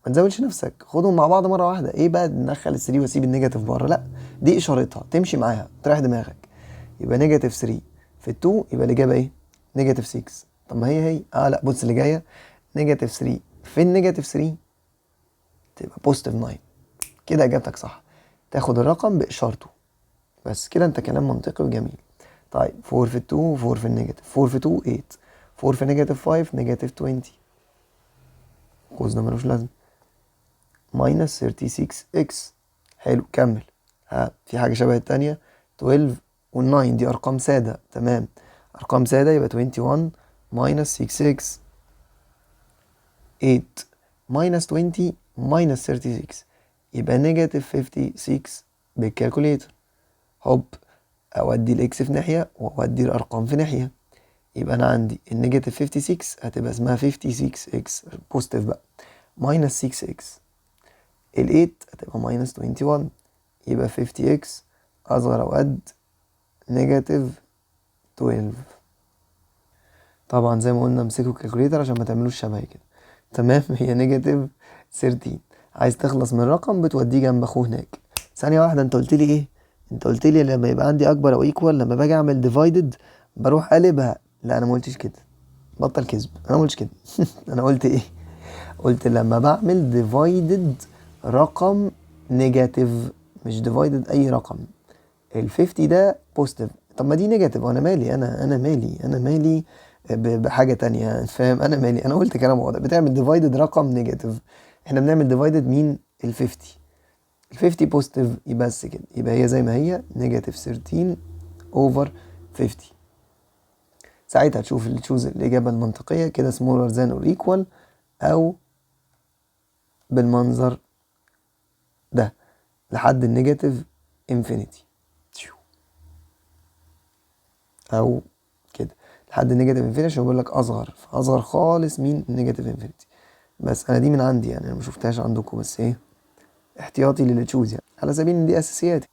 ما تزاولش نفسك، خدهم مع بعض مره واحده. ايه بقى ندخل ال 3 واسيب النيجاتيف بره؟ لا، دي اشارتها تمشي معاها تريح دماغك. يبقى نيجاتيف 3 في 2 يبقى الاجابه ايه؟ نيجاتيف 6. طب ما هي لا بص اللي جايه نيجاتيف 3 في النيجاتيف 3 تبقى بوزيتيف 9. كده اجابتك صح، تاخد الرقم باشارته بس كده. انت كلام منطقي وجميل. طيب 4 في 2 4 في النيجاتيف، 4 في 2 8، 4 في نيجاتيف 5 نيجاتيف 20. القوس ده ملوش لازمه. ماينس 36 اكس. حلو كمل. في حاجة شبه التانية. 12 وال9 دي أرقام سادة. تمام، أرقام سادة يبقى 21 ماينس 6 اكس. 8 ماينس 20 ماينس 36 يبقى نيجاتيف 56 بالكالكوليتر. هوب، أودي الإكس في ناحية وأودي الأرقام في ناحية. يبقى أنا عندي النيجاتيف 56 هتبقى اسمها 56 اكس بوزيتيف بقى ماينس 6 اكس. ال 8 هتبقى ماينس 21 يبقى 50 اكس اصغر او قد نيجاتيف 12. طبعا زي ما قلنا امسكوا الكالكوليتر عشان ما تعملوش شبه كده. تمام هي نيجاتيف 13. عايز تخلص من رقم بتوديه جنب اخوه هناك. ثانيه واحده، انت قلت لي ايه؟ انت قلت لي لما يبقى عندي اكبر او ايكوال لما باجي اعمل ديفايدد بروح قلبها. لا انا ما قلتش كده، بطل كذب، انا ما قلتش كده. انا قلت ايه؟ قلت لما بعمل ديفايدد رقم نيجاتيف، مش ديفايدد اي رقم. ال 50 ده بوزيتيف، طب ما دي نيجاتيف وانا مالي؟ انا مالي بحاجه تانية، فاهم؟ انا مالي؟ انا قلت كلام واضح. بتعمل ديفايدد رقم نيجاتيف، احنا بنعمل ديفايدد مين؟ ال 50. ال 50 بوزيتيف يبقى بس كده، يبقى هي زي ما هي نيجاتيف 13 اوفر 50. ساعتها تشوز الاجابه المنطقيه كده smaller than or equal او بالمنظر ده لحد النيجاتيف انفينيتي، او كده لحد النيجاتيف انفينيتي عشان بقول لك اصغر، فاصغر خالص مين؟ النيجاتيف انفينيتي. بس انا دي من عندي يعني، انا ما شفتهاش عندكم، بس ايه احتياطي للي تشوز يعني، على سبيل ان دي اساسياتي.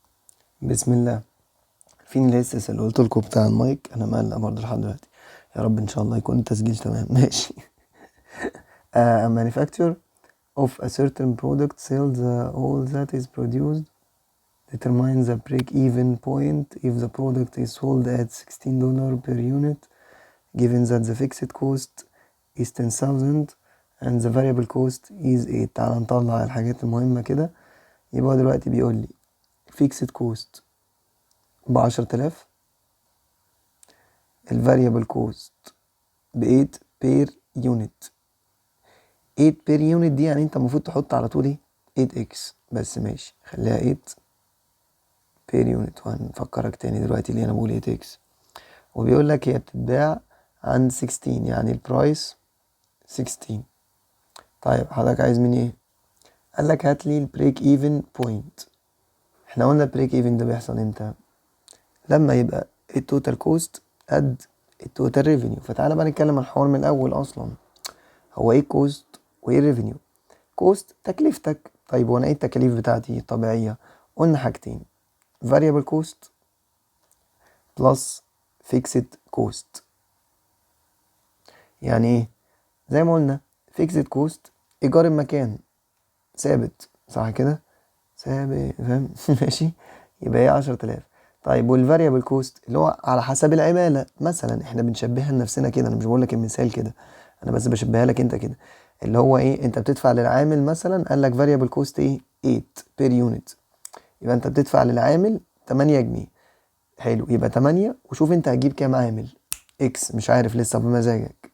بسم الله. فين الهسس اللي قلت لكم بتاع المايك؟ انا مقلق برضه لحد دلوقتي. يا رب ان شاء الله يكون التسجيل تمام. ماشي. A manufacturer of a certain product sells all that is produced determine the break-even point if the product is sold at $16 per unit given that the fixed cost is 10,000 and the variable cost is 8. تعال نطلع الحاجات المهمة كده. يبقى دلوقتي بيقول لي fixed cost ب10,000، ال variable cost ب8 per unit. 8 per unit دي يعني انت المفروض تحط على طول ايه 8x، بس ماشي خليها 8 per unit. وهنفكرك تاني دلوقتي ليه انا بقول 8x. وبيقول لك هي بتتباع عند 16 يعني البرايس 16. طيب حضرتك عايز مني ايه؟ قال لك هات لي البريك ايفن بوينت. احنا قلنا البريك ايفن ده بيحصل امتى؟ لما يبقى التوتال كوست قد التوتال ريفينيو. فتعالى بقى نتكلم عن الحوار من الاول. اصلا هو ايه كوست وايه ريفينيو؟ كوست تكلفتك. طيب وانا ايه التكاليف بتاعتي الطبيعيه؟ قلنا حاجتين: variable cost plus fixed cost. يعني ايه؟ زي ما قلنا fixed cost ايجار المكان ثابت، صح كده؟ ثابت، فاهم؟ ماشي، يبقى هي 10,000. طيب والفاريبل كوست اللي هو على حسب العماله. مثلا احنا بنشبهها لنفسنا كده، انا مش بقول لك المثال كده، انا بس بشبهها لك انت كده. اللي هو ايه؟ انت بتدفع للعامل مثلا، قال لك فاريبل كوست ايه 8 بير يونت، يبقى انت بتدفع للعامل 8 جنيه. حلو، يبقى 8 وشوف انت هتجيب كام عامل اكس، مش عارف لسه بمزاجك.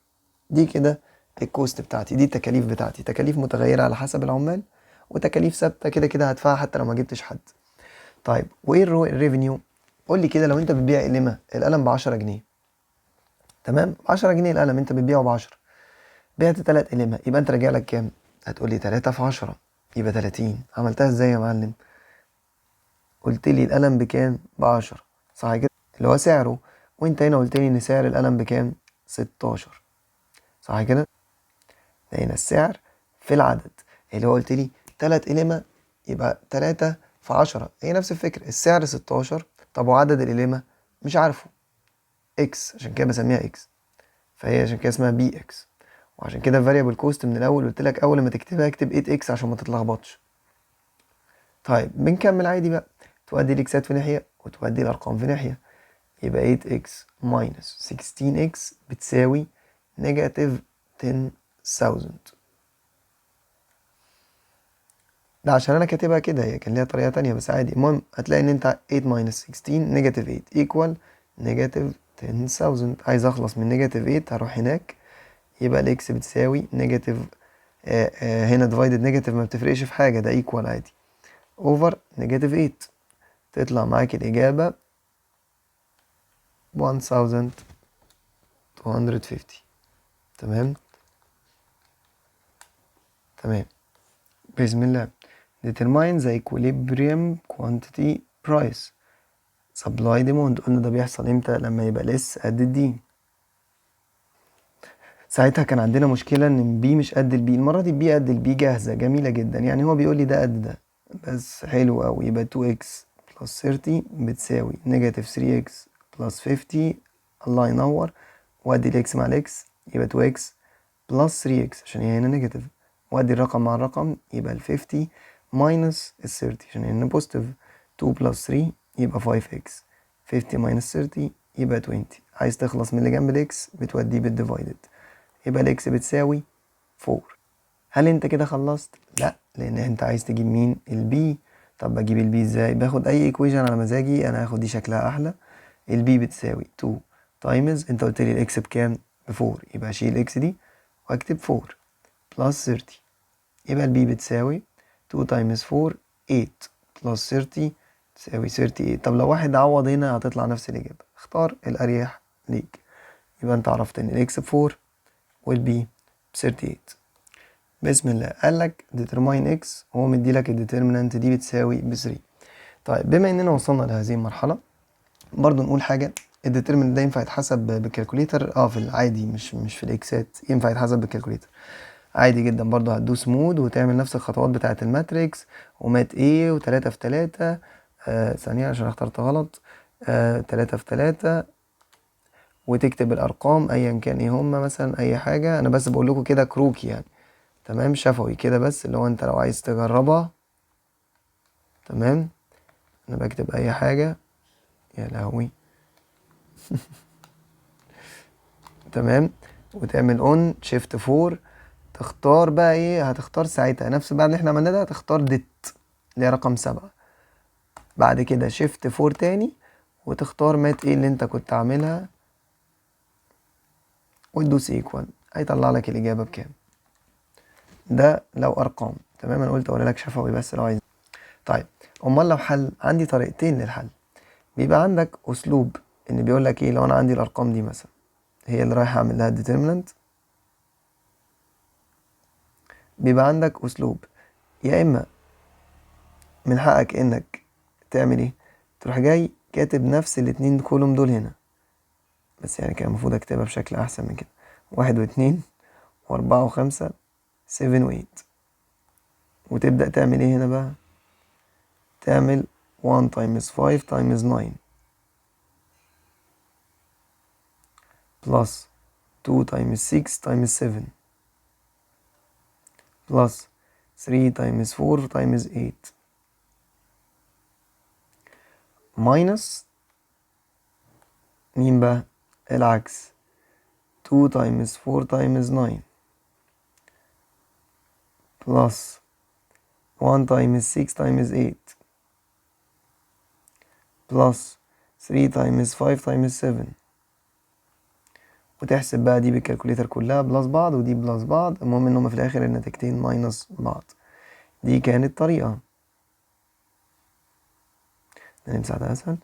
دي كده الكوست بتاعتي، دي التكاليف بتاعتي، تكاليف متغيره على حسب العمال وتكاليف ثابته كده كده هدفعها حتى لو ما جبتش حد. طيب وايه الريفينيو؟ قول لي كده، لو انت بتبيع قلمه، القلم ب 10 جنيه، تمام؟ 10 جنيه القلم انت بتبيعه ب 10، بعت 3 قلمه، يبقى انت راجع لك كام؟ هتقول لي 3 في 10 يبقى 30. عملتها ازاي يا معلم؟ قلت لي القلم بكام؟ ب 10، صح كده؟ اللي هو سعره. وانت هنا قلت لي ان سعر القلم بكام؟ 16، صح كده؟ لقينا السعر في العدد، اللي هو قلت لي 3 قلمه يبقى 3 في 10، هي نفس الفكره. السعر 16، طب وعدد القلمه مش عارفه، اكس، عشان كده بسميها اكس، فهي عشان كده اسمها بي اكس. وعشان كده variable cost من الاول قلت لك اول ما تكتبها اكتب 8 اكس عشان ما تتلخبطش. طيب بنكمل عادي بقى، تودي الاكسات في ناحيه وتودي الارقام في ناحيه. يبقى 8x minus 16x بتساوي نيجاتيف 10,000. ده عشان انا كاتبها كده، هي كان ليها طريقه تانية بس عادي. المهم هتلاقي ان انت 8 minus 16 نيجاتيف 8 equal نيجاتيف 10,000. عايز اخلص من نيجاتيف 8 هروح هناك، يبقى الاكس بتساوي نيجاتيف، هنا ديفايدد نيجاتيف ما بتفرقش في حاجه، ده ايكوال عادي، اوفر نيجاتيف 8. تطلع معاك الاجابه 1250. تمام تمام. بسم الله. determine the equilibrium quantity price supply demand. قلنا ده بيحصل امتى؟ لما يبقى الاس قد الدي. ساعتها كان عندنا مشكلة ان بي مش قد البي، المرة دي بي قد البي، جاهزة جميلة جدا. يعني هو بيقول لي ده قد ده بس، حلو اوي. يبقى 2x plus 30 بتساوي نيجاتيف 3x plus 50. الله ينور. وادي الاكس مع الاكس يبقى 2x plus 3x عشان هي هنا نيجاتيف، وادي الرقم مع الرقم يبقى ال 50 minus ال 30 عشان هي هنا بوزيتيف. 2 plus 3 يبقى 5x، 50 minus 30 يبقى 20. عايز تخلص من اللي جنب الاكس بتوديه بالديفايدد، يبقى الاكس بتساوي 4. هل انت كده خلصت؟ لا، لان انت عايز تجيب مين؟ البي. طب بجيب البي ازاي؟ باخد اي ايكويشن على مزاجي، انا هاخد دي شكلها احلى. البي بتساوي 2 تايمز، انت قلت لي الاكس بكام؟ ب 4، يبقى اشيل الاكس دي واكتب 4 بلس 30، يبقى البي بتساوي 2 تايمز 4 8 بلس 30 تساوي 38. طب لو واحد عوض هنا هتطلع نفس الاجابه، اختار الاريح ليك. يبقى انت عرفت ان الاكس ب 4 والبي ب 38. بسم الله. قال لك determine x، هو مدي لك الديترمينانت دي بتساوي ب 3. طيب بما اننا وصلنا لهذه المرحله، برضو نقول حاجه. الديترمينانت ده ينفع يتحسب بالكالكوليتر؟ في العادي، مش في الاكسات، ينفع يتحسب بالكالكوليتر عادي جدا. برضو هتدوس مود وتعمل نفس الخطوات بتاعه الماتريكس ومات ايه و3 في 3. ثانيه عشان اخترت غلط. 3 في 3 وتكتب الارقام ايا كان ايه هما، مثلا اي حاجه. انا بس بقول لكم كده كروكي يعني، تمام، شفوي كده بس، اللي هو انت لو عايز تجربها. تمام، انا بكتب اي حاجة، يا لهوي. تمام. وتعمل اون شيفت 4، تختار بقى ايه، هتختار ساعتها نفس بعد اللي احنا عملناه ده، هتختار ديت اللي هي رقم 7. بعد كده شيفت 4 تاني، وتختار مات ايه اللي انت كنت عاملها، وتدوس ايكوال، هيطلع لك الاجابة بكام. ده لو ارقام. تمام. انا قلت اقول لك شفوي بس لو عايز. طيب امال لو حل، عندي طريقتين للحل. بيبقى عندك اسلوب ان بيقول لك ايه، لو انا عندي الارقام دي مثلا هي اللي رايح اعمل لها determinant، بيبقى عندك اسلوب، يا اما من حقك انك تعمل ايه، تروح جاي كاتب نفس الاتنين كولوم دول هنا، بس يعني كان المفروض اكتبها بشكل احسن من كده، 1 و2 و4 و5 7 و8، وتبدأ تعمل ايه هنا بقى، تعمل 1 times 5 times 9 plus 2 times 6 times 7 plus 3 times 4 times 8 minus مين بقى، العكس، 2 times 4 times 9 plus 1 times 6 times 8 plus 3 times 5 times 7. وتحسب بقى دي بالكالكوليتر كلها بلس بعض ودي بلس بعض، المهم ان هما في الاخر النتيجتين ماينس بعض. دي كانت طريقة، نمسح ده اسهل.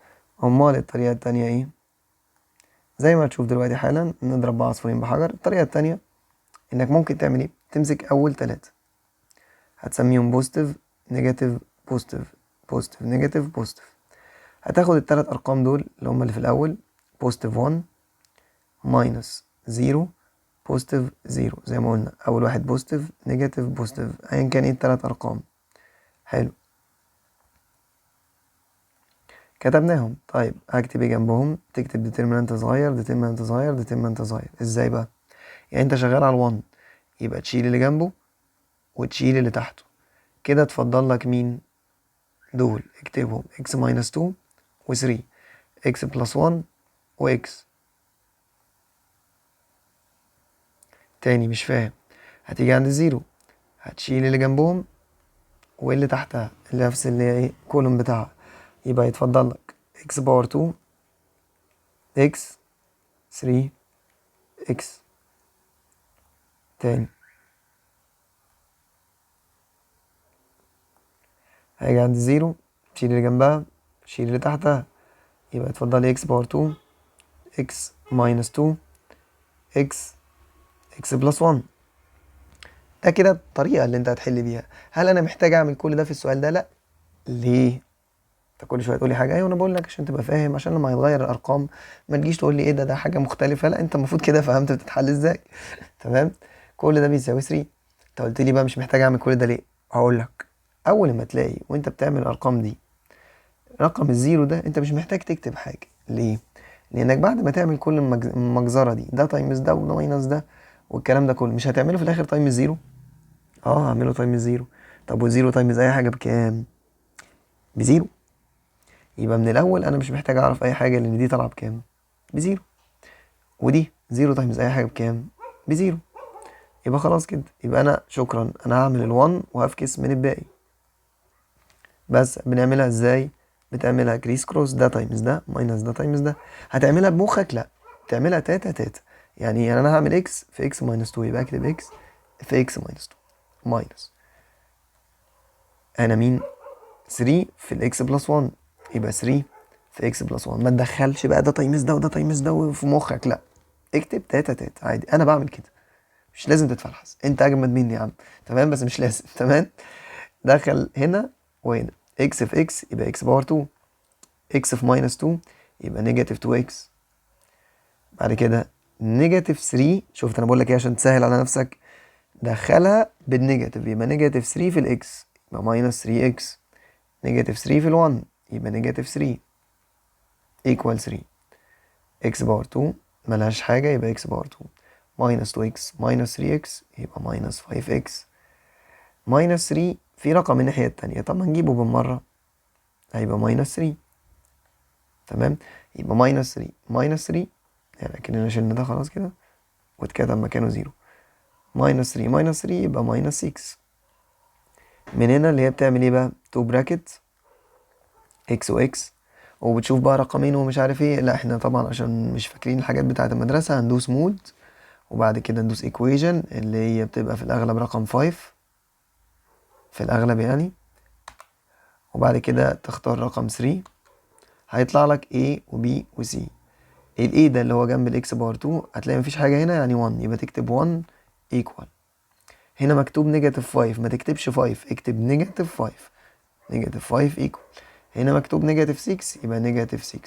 امال الطريقة التانية ايه، زي ما تشوف دلوقتي حالا، نضرب بقى عصفورين بحجر. الطريقة التانية انك ممكن تعمل ايه، تمسك اول 3 هتسميهم بوزيتيف نيجاتيف بوزيتيف بوزيتيف نيجاتيف بوزيتيف، هتاخد التلات ارقام دول اللي هما اللي في الاول، بوزيتيف 1 ماينس 0 بوزيتيف 0، زي ما قلنا اول واحد بوزيتيف نيجاتيف بوزيتيف، ايا كان ايه التلات ارقام. حلو، كتبناهم. طيب هكتب ايه جنبهم، تكتب ديترمينانت صغير ديترمينانت صغير ديترمينانت صغير. ازاي بقى، يعني انت شغال على ال1 يبقى تشيل اللي جنبه وتشيل اللي تحته، كده تفضل لك مين دول، اكتبهم x minus 2 و 3 x plus 1 و x. تاني مش فاهم، هتيجي عند الزيرو هتشيل اللي جنبهم واللي تحتها اللي نفس اللي هي ايه كولوم بتاعها، يبقى يتفضل لك x باور 2 x 3 x. تاني هاجي عند الزيرو شيل اللي جنبها شيل اللي تحتها، يبقى يتفضل لي x باور 2 x minus 2 x x plus 1. ده كده الطريقة اللي انت هتحل بيها. هل انا محتاج اعمل كل ده في السؤال ده؟ لا. ليه؟ انت كل شويه تقول لي حاجه، ايوه انا بقول لك عشان تبقى فاهم، عشان لما يتغير الارقام ما تجيش تقول لي ايه ده حاجه مختلفه، لا انت المفروض كده فهمت بتتحل ازاي. تمام. كل ده بيساوي 3. انت قلت لي بقى مش محتاج اعمل كل ده ليه، هقول لك. اول ما تلاقي وانت بتعمل الارقام دي رقم الزيرو ده، انت مش محتاج تكتب حاجه. ليه؟ لانك بعد ما تعمل كل المجزره دي، ده تايمز ده وده ماينس ده والكلام ده كله، مش هتعمله في الاخر تايمز زيرو؟ اه هعمله تايمز زيرو. طب وزيرو تايمز اي حاجه بكام؟ بزيرو. يبقى من الاول انا مش محتاج اعرف اي حاجه، لان دي طالعه بكام، بزيرو، ودي زيرو تايمز اي حاجه بكام، بزيرو. يبقى خلاص كده، يبقى انا شكرا انا هعمل ال1 وهفكس من الباقي. بس بنعملها ازاي، بتعملها كريس كروس، ده تايمز ده ماينس ده تايمز ده. هتعملها بمخك؟ لا، تعملها تاتا تاتا. يعني انا هعمل اكس في اكس ماينس 2، يبقى اكتب اكس في اكس ماينس 2 ماينس انا مين 3 في الاكس بلس 1، يبقى 3 في اكس بلس 1. ما تدخلش بقى ده تايمز ده وده تايمز ده في مخك، لا، اكتب تاتا تاتا عادي. انا بعمل كده، مش لازم تتفلحس، انت اجمد مني يا عم. تمام بس مش لازم. تمام. دخل هنا وهنا، اكس في اكس يبقى اكس باور 2، اكس في ماينس 2 يبقى نيجاتيف 2 اكس. بعد كده نيجاتيف 3، شفت انا بقول لك ايه عشان تسهل على نفسك، دخلها بالنيجاتيف يبقى نيجاتيف 3 في الاكس يبقى ماينس 3 اكس. نيجاتيف 3 في ال1 يبقى نيجاتيف 3 ايكوال 3. اكس باور 2 ملهاش حاجة يبقى اكس باور 2 ماينس 2 اكس ماينس 3 اكس يبقى ماينس 5 اكس. ماينس 3 في رقم الناحية التانية، طب ما نجيبه بالمرة. هيبقى ماينس 3. تمام، يبقى ماينس 3 ماينس 3 يعني كأننا شلنا ده خلاص كده واتكتب مكانه 0. ماينس 3 ماينس 3 يبقى ماينس 6. من هنا اللي هي بتعمل ايه بقى؟ 2 براكت اكس واكس، وبتشوف بقى رقمين ومش عارف ايه. لا احنا طبعا عشان مش فاكرين الحاجات بتاعه المدرسه هندوس مود، وبعد كده ندوس ايكويجن اللي هي بتبقى في الاغلب رقم 5 في الاغلب يعني، وبعد كده تختار رقم 3. هيطلع لك A و B و C. ال A ده اللي هو جنب الاكس باور 2 هتلاقي مفيش حاجه هنا يعني 1، يبقى تكتب 1 ايكوال. هنا مكتوب نيجاتيف 5، ما تكتبش 5، اكتب نيجاتيف 5. نيجاتيف 5 ايكوال. هنا مكتوب نيجاتيف 6 يبقى نيجاتيف 6.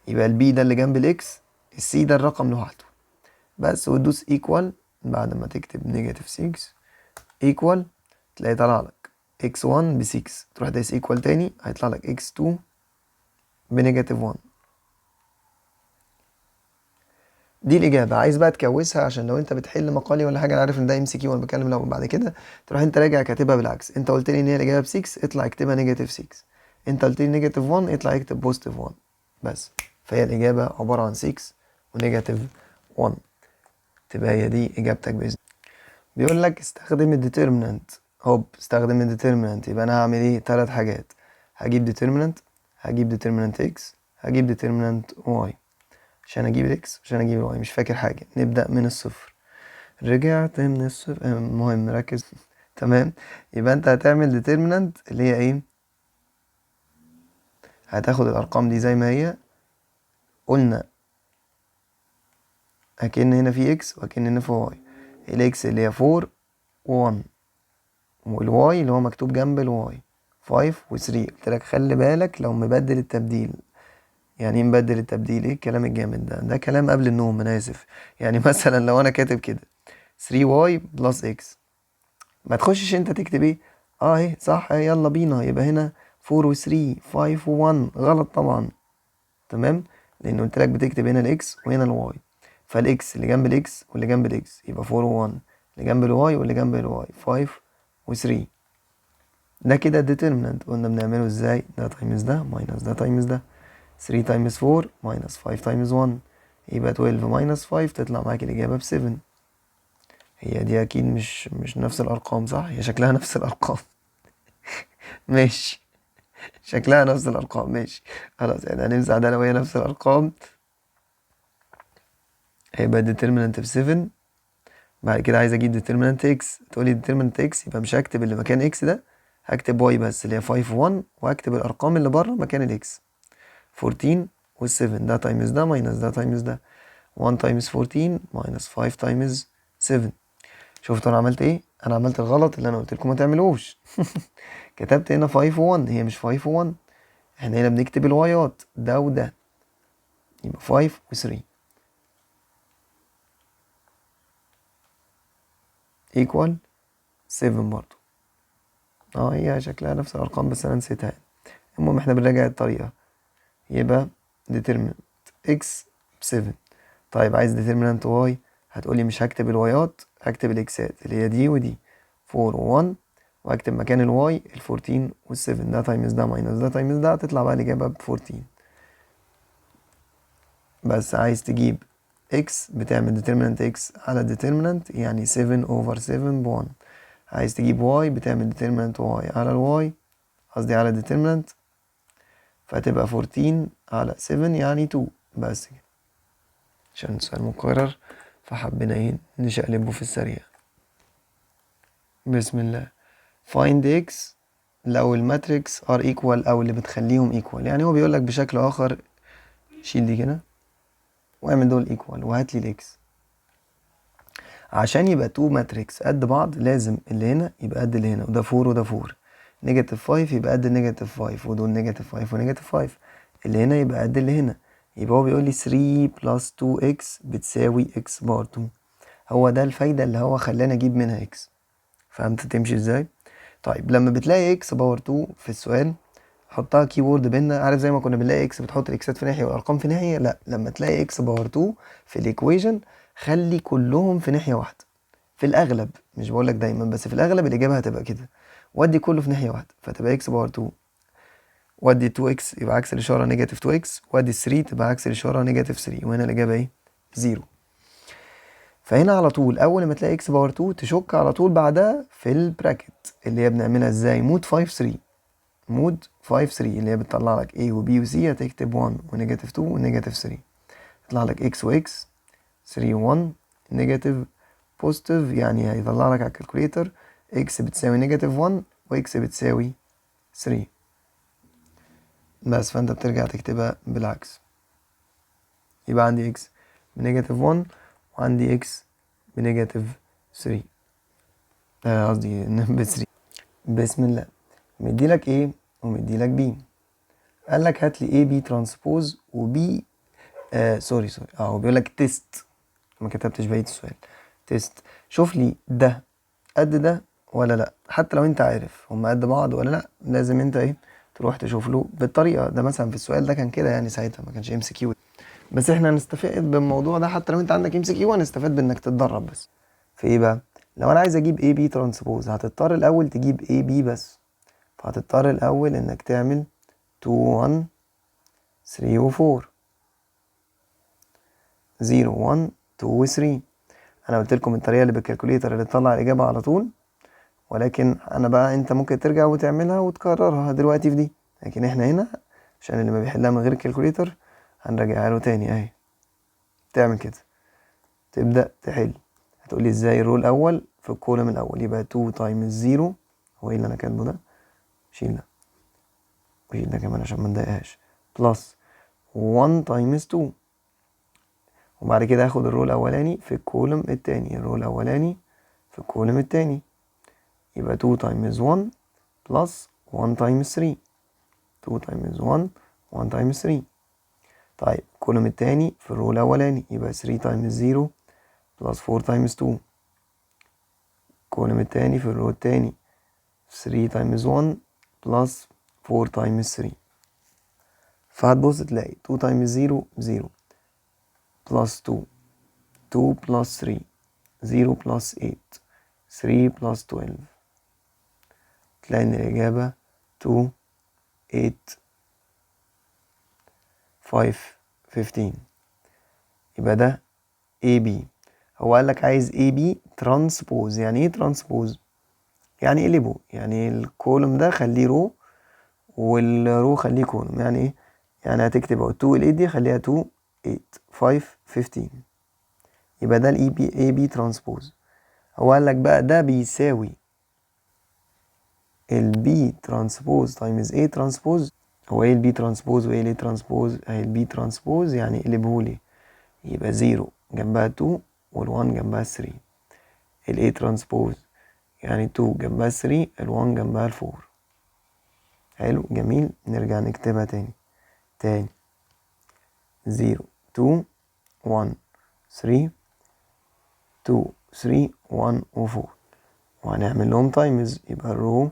يبقى البي ده اللي جنب الاكس، السي ده الرقم لوحده بس، وتدوس ايكوال بعد ما تكتب نيجاتيف 6 ايكوال. تلاقي طلع لك x1 ب 6، تروح دايس ايكوال تاني هيطلع لك x2 بنيجاتيف 1. دي الاجابه. عايز بقى تكوسها عشان لو انت بتحل مقالي ولا حاجه، انا عارف ان ده ام سي كيو وانا بتكلم، لو بعد كده تروح انت راجع كاتبها بالعكس. انت قلت لي ان هي الاجابه ب 6، اطلع اكتبها نيجاتيف 6. انت قلت لي نيجاتيف 1، اطلع اكتب بوزيتيف 1 بس. فهي الاجابه عباره عن 6 ونيجاتيف 1. تبقى هي دي اجابتك باذن. بيقول لك استخدم الديترمينانت. هوب، استخدم الديترمينانت. يبقى انا هعمل ايه؟ 3 حاجات. هجيب ديترمينانت، هجيب ديترمينانت اكس، هجيب ديترمينانت واي. عشان اجيب الاكس عشان اجيب الواي مش فاكر حاجه، نبدا من الصفر. رجعت من الصفر، المهم ركز. تمام، يبقى انت هتعمل ديترمينانت اللي هي ايه؟ هتاخد الارقام دي زي ما هي. قلنا اكن هنا في اكس واكن هنا في واي. الاكس اللي هي 4 و1، والواي اللي هو مكتوب جنب الواي 5 و3. قلت لك خلي بالك لو مبدل التبديل. يعني ايه مبدل التبديل؟ ايه الكلام الجامد ده؟ ده كلام قبل النوم، انا اسف. يعني مثلا لو انا كاتب كده 3y بلس x، ما تخشش انت تكتب ايه؟ اه ايه صح، يلا بينا. يبقى هنا 4 و3 5 و1 غلط طبعا. تمام، لان قلت لك بتكتب هنا الاكس وهنا الواي. فالاكس اللي جنب الاكس واللي جنب الاكس يبقى 4 و1، اللي جنب الواي واللي جنب الواي 5 و3. ده كده الديترمينانت. قلنا بنعمله ازاي؟ ده تايمز ده ماينس ده تايمز ده. 3 تايمز 4 ماينس 5 تايمز 1 يبقى 12 ماينس 5، تطلع معاك الإجابة ب 7. هي دي أكيد مش نفس الأرقام صح؟ هي شكلها نفس الأرقام. ماشي، شكلها نفس الأرقام ماشي. خلاص يعني هنمسح ده لو هي نفس الأرقام. هيبقى determinant ب 7. بعد كده عايز أجيب determinant x. تقولي determinant x يبقى مش هكتب اللي مكان x ده، هكتب y بس اللي هي 5 1، وهكتب الأرقام اللي بره مكان الإكس. 14 وال7 ده تايمز ده ماينس ده تايمز ده. 1 تايمز 14 ماينس 5 تايمز 7. شفتوا انا عملت ايه؟ انا عملت الغلط اللي انا قلت لكم ما تعملوش. كتبت هنا 5 و1، هي مش 5 و1. احنا هنا بنكتب الوايات ده وده، يبقى 5 و3 equal 7 برضو. هي شكلها نفس الارقام بس انا نسيتها. المهم احنا بنراجع الطريقة. يبقى determinant x ب 7. طيب عايز determinant y، هتقولي مش هكتب الوايات، هكتب الاكسات اللي هي دي ودي 4 و1، وهكتب مكان الواي ال 14 وال 7. ده تايمز ده ماينس ده تايمز ده، هتطلع بقى الإجابة ب 14. بس عايز تجيب x بتعمل determinant x على determinant يعني 7 over 7 ب 1. عايز تجيب y بتعمل determinant y على الواي، قصدي على determinant، فهتبقى 14 على 7 يعني 2 بس كده. عشان سؤال مكرر فحبينا ايه نشقلبه في السريع. بسم الله. find x لو الماتريكس are equal او اللي بتخليهم equal. يعني هو بيقول لك بشكل اخر شيل دي كده واعمل دول equal وهات لي الاكس. عشان يبقى 2 ماتريكس قد بعض لازم اللي هنا يبقى قد اللي هنا، وده 4 وده 4. نيجاتيف 5 يبقى قد نيجاتيف 5، ودول نيجاتيف 5 ونيجاتيف 5. اللي هنا يبقى قد اللي هنا. يبقى هو بيقول لي 3 بلس 2x بتساوي x بار 2. هو ده الفايدة اللي هو خلاني اجيب منها x. فهمت تمشي ازاي؟ طيب لما بتلاقي x باور 2 في السؤال حطها كيورد بينا. عارف زي ما كنا بنلاقي x بتحط الاكسات في ناحية والارقام في ناحية؟ لا، لما تلاقي x باور 2 في الايكويشن خلي كلهم في ناحية واحدة. في الاغلب، مش بقولك دايما، بس في الاغلب الاجابة هتبقى كده. ودي كله في ناحية واحدة فتبقى x باور 2 وادي 2x يبقى عكس الاشاره نيجاتيف 2x، وادي 3 تبقى عكس الاشاره نيجاتيف 3، وهنا الاجابه ايه؟ 0. فهنا على طول اول ما تلاقي x باور 2 تشك على طول بعدها في البراكت اللي هي بنعملها ازاي؟ مود 5 3. مود 5 3 اللي هي بتطلع لك a و b و c، هتكتب 1 ونيجاتيف 2 ونيجاتيف 3، يطلع لك x و x 3 و 1 نيجاتيف بوزيتيف، يعني هيطلع لك على الكالكوليتر x بتساوي نيجاتيف 1 و x بتساوي 3 بس. فانت بترجع تكتبها بالعكس، يبقى عندي x بنيجاتيف 1 وعندي x بنيجاتيف 3، قصدي ب 3. بسم الله. مديلك A ومديلك B، قال لك هات لي A B ترانسبوز و B سوري هو بيقول لك تيست، ما كتبتش بقية السؤال. تيست، شوف لي ده قد ده ولا لا، حتى لو انت عارف هم قد بعض ولا لا لازم انت ايه تروح تشوف له بالطريقه ده. مثلا في السؤال ده كان كده يعني، ساعتها ما كانش MCQ، بس احنا هنستفاد بالموضوع ده حتى لو انت عندك MCQ، هنستفاد بانك تتدرب بس في ايه بقى. لو انا عايز اجيب AB ترانسبوز هتضطر الاول تجيب AB بس، فهتضطر الاول انك تعمل 2 1 3 و 4 0 1 2 و 3. انا قلت لكم الطريقه اللي بالكالكوليتر اللي تطلع الاجابه على طول، ولكن انا بقى انت ممكن ترجع وتعملها وتكررها دلوقتي في دي، لكن احنا هنا عشان اللي ما بيحلها من غير الكالكوليتر هنرجعها له تاني اهي. تعمل كده، تبدأ تحل، هتقولي ازاي؟ الرو الاول في الكولوم الاول يبقى 2 تايمز 0، هو ايه اللي انا كاتبه ده؟ شيل ده وشيل ده كمان عشان ما نضايقهاش، بلس 1 تايمز 2، وبعد كده هاخد الرو الاولاني في الكولوم التاني، الرو الاولاني في الكولوم التاني يبقى 2 تايمز 1 بلس 1 تايمز 3، 2 تايمز 1 1 تايمز 3. طيب الكولوم التاني في الرو الاولاني يبقى 3 تايمز 0 بلس 4 تايمز 2، الكولوم التاني في الرو التاني 3 تايمز 1 بلس 4 تايمز 3. فهتبص تلاقي 2 تايمز 0 0 بلس 2 2 بلس 3 0 بلس 8 3 بلس 12، تلاقي ان الاجابة 2 8 5 15. يبقى ده AB. هو قال لك عايز AB ترانسبوز. يعني ايه ترانسبوز؟ يعني اقلبه، يعني الكولوم ده خليه رو والرو خليه كولوم. يعني ايه؟ يعني هتكتب اهو 2 ال 8 دي خليها 2 8 5 15، يبقى ده الاي بي اي بي ترانسبوز. هو قال لك بقى ده بيساوي البي ترانسبوز تايمز اي ترانسبوز. هو ايه البي ترانسبوز وايه الاي ترانسبوز؟ اهي البي ترانسبوز يعني اقلبهولي، يبقى 0 جنبها 2 وال1 جنبها 3. الاي ترانسبوز يعني 2 جنبها 3، ال1 جنبها 4. حلو جميل. نرجع نكتبها تاني 0 2 1 3 2 3 1 و 4، وهنعمل لهم تايمز، يبقى الرو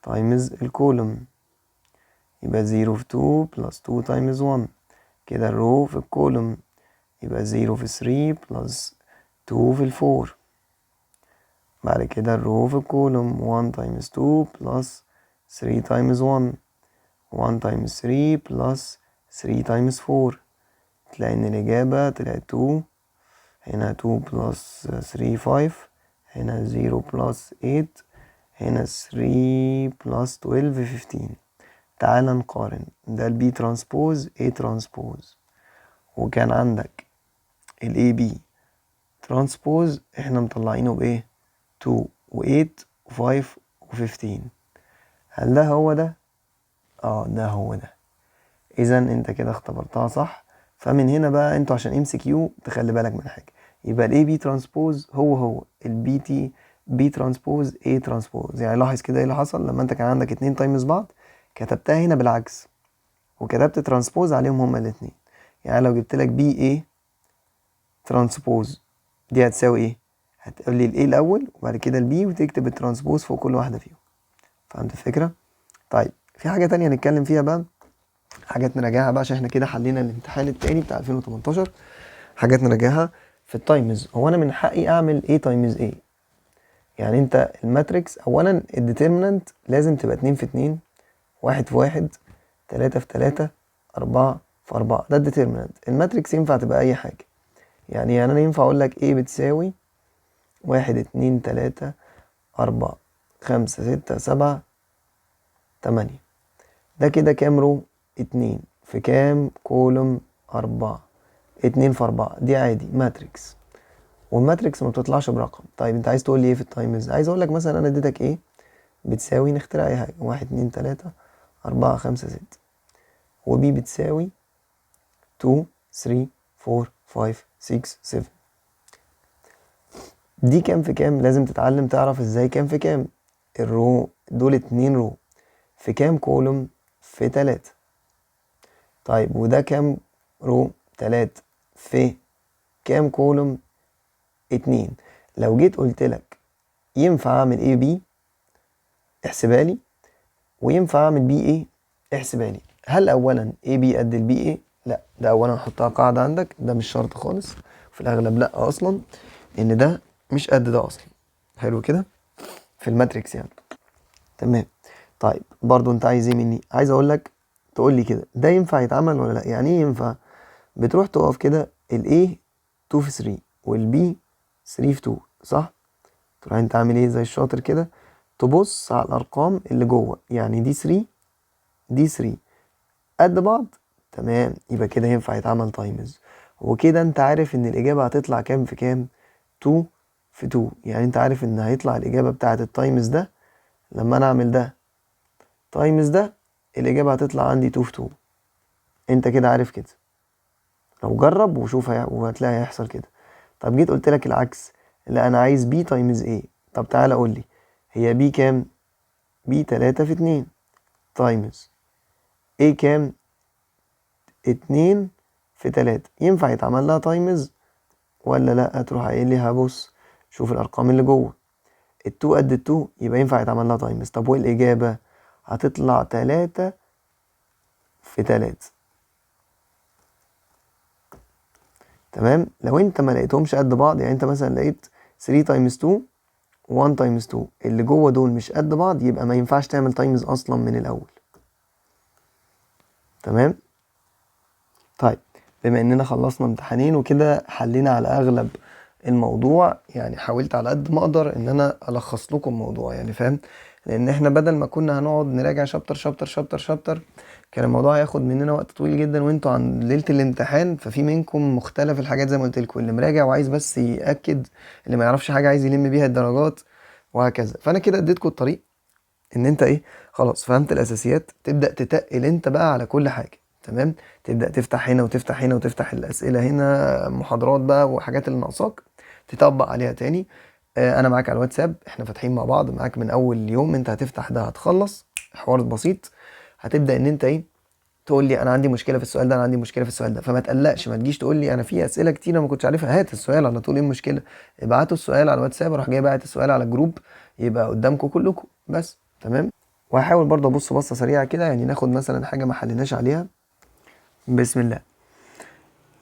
تايمز الكولوم، يبقى 0 في 2 بلس 2 تايمز 1. كده الرو في الكولوم يبقى 0 في 3 بلس 2 في 4. بعد كده الرو في الكولوم 1 تايمز 2 بلس 3 تايمز 1، 1 تايمز 3 بلس 3 تايمز 4. تلاقي ان الاجابة طلعت 2. هنا 2 بلس 3 5، هنا 0 بلس 8، هنا 3 بلس 12 15. تعال نقارن، ده البي ترانسبوز اي ترانسبوز، وكان عندك الاي بي ترانسبوز احنا مطلعينه بايه؟ 2 و8 و5 و15. هل ده هو ده؟ ده هو ده. اذا انت كده اختبرتها صح. فمن هنا بقى انتوا عشان MCQ تخلي بالك من حاجه، يبقى الاي بي ترانسبوز هو البي تي بي ترانسبوز اي ترانسبوز. يعني لاحظ كده ايه اللي حصل لما انت كان عندك اتنين تايمز بعض، كتبتها هنا بالعكس وكتبت ترانسبوز عليهم هما الاتنين. يعني لو جبت لك بي اي ترانسبوز دي هتساوي ايه؟ هتقول لي الاي الاول وبعد كده البي وتكتب الترانسبوز فوق كل واحده فيهم. فهمت الفكره؟ طيب في حاجه تانية نتكلم فيها بقى، حاجات نراجعها بقى عشان احنا كده حلينا الامتحان التاني بتاع 2018. حاجات نراجعها في التايمز. هو انا من حقي اعمل ايه تايمز ايه؟ يعني انت الماتريكس اولا الديترمنانت لازم تبقى 2 في 2 1 في 1 3 في 3 4 في 4. ده الديترمينانت. الماتريكس ينفع تبقى اي حاجة، يعني انا ينفع اقول لك A بتساوي 1 2 3 4 5 6 7 8. ده كده كام رو؟ 2 في كام كولوم؟ 4. 2 في 4 دي عادي ماتريكس، والماتريكس ما بتطلعش برقم. طيب انت عايز تقول لي ايه في التايمز؟ عايز اقول لك مثلا انا اديتك ايه بتساوي، نخترع اي حاجه، 1 2 3 4 5 6، وبي بتساوي 2 3 4 5 6 7. دي كام في كام؟ لازم تتعلم تعرف ازاي كام في كام. الرو دول 2 رو في كام كولوم؟ في 3. طيب وده كام رو؟ 3 في كام كولوم؟ 2. لو جيت قلت لك ينفع اعمل ايه بي، احسبها لي، وينفع اعمل بي ايه، احسبها لي. هل اولا اي بي قد البي ايه؟ لا، ده اولا حطها قاعده عندك، ده مش شرط خالص، في الاغلب لا اصلا، ان ده مش قد ده اصلا. حلو كده في الماتريكس يعني. تمام. طيب برضو انت عايز ايه مني؟ عايز اقول لك تقول لي كده ده ينفع يتعمل ولا لا. يعني ايه ينفع؟ بتروح تقف كده الاي 2 في 3 والبي 3 في 2، صح؟ تروح انت عامل ايه زي الشاطر كده، تبص على الارقام اللي جوه، يعني دي 3 دي 3 قد بعض، تمام، يبقى كده ينفع يتعمل تايمز. وكده انت عارف ان الاجابه هتطلع كام في كام؟ 2 في 2. يعني انت عارف ان هيطلع الاجابه بتاعه التايمز ده لما انا اعمل ده تايمز ده، الاجابه هتطلع عندي 2 في 2. انت كده عارف كده، لو جرب وشوف وهتلاقي هيحصل كده. طب جيت قلت لك العكس، لا انا عايز بي تايمز ايه. طب تعالى قول لي هي بي كام؟ بي 3 في 2 تايمز ايه كام؟ 2 في 3. ينفع يتعمل لها تايمز ولا لا؟ تروح قايل لي هبص شوف الارقام اللي جوه، التو قد التو، يبقى ينفع يتعمل لها تايمز. طب والاجابه هتطلع 3 في 3. تمام. لو انت ما لقيتهمش قد بعض، يعني انت مثلا لقيت 3 تايمز 2 1 تايمز 2، اللي جوه دول مش قد بعض، يبقى ما ينفعش تعمل تايمز اصلا من الاول. تمام. طيب بما اننا خلصنا امتحانين وكده حلينا على اغلب الموضوع، يعني حاولت على قد ما اقدر ان انا الخص لكم الموضوع، يعني فاهم، لان احنا بدل ما كنا هنقعد نراجع شابتر شابتر شابتر شابتر، كان الموضوع هياخد مننا وقت طويل جدا، وانتوا عن ليله الامتحان، ففي منكم مختلف الحاجات زي ما قلت لكم، اللي مراجع وعايز بس ياكد، اللي ما يعرفش حاجه عايز يلم بيها الدرجات، وهكذا. فانا كده اديتكم الطريق ان انت ايه، خلاص فهمت الاساسيات، تبدا تتقل انت بقى على كل حاجه. تمام. تبدا تفتح هنا وتفتح هنا وتفتح الاسئله هنا، محاضرات بقى وحاجات اللي ناقصاك تطبق عليها تاني. انا معاك على الواتساب، احنا فاتحين مع بعض معاك من اول يوم. انت هتفتح ده هتخلص حوار بسيط، هتبدا ان انت ايه، تقول لي انا عندي مشكله في السؤال ده، انا عندي مشكله في السؤال ده. فما تقلقش، ما تجيش تقول لي انا في اسئله كتير انا ما كنتش عارفها. هات السؤال على طول، ايه المشكله؟ ابعتوا السؤال على الواتساب، اروح جاي باعت السؤال على الجروب، يبقى قدامكم كلكم بس. تمام. وهحاول برضه ابص بصه سريعه كده، يعني ناخد مثلا حاجه ما حليناش عليها. بسم الله.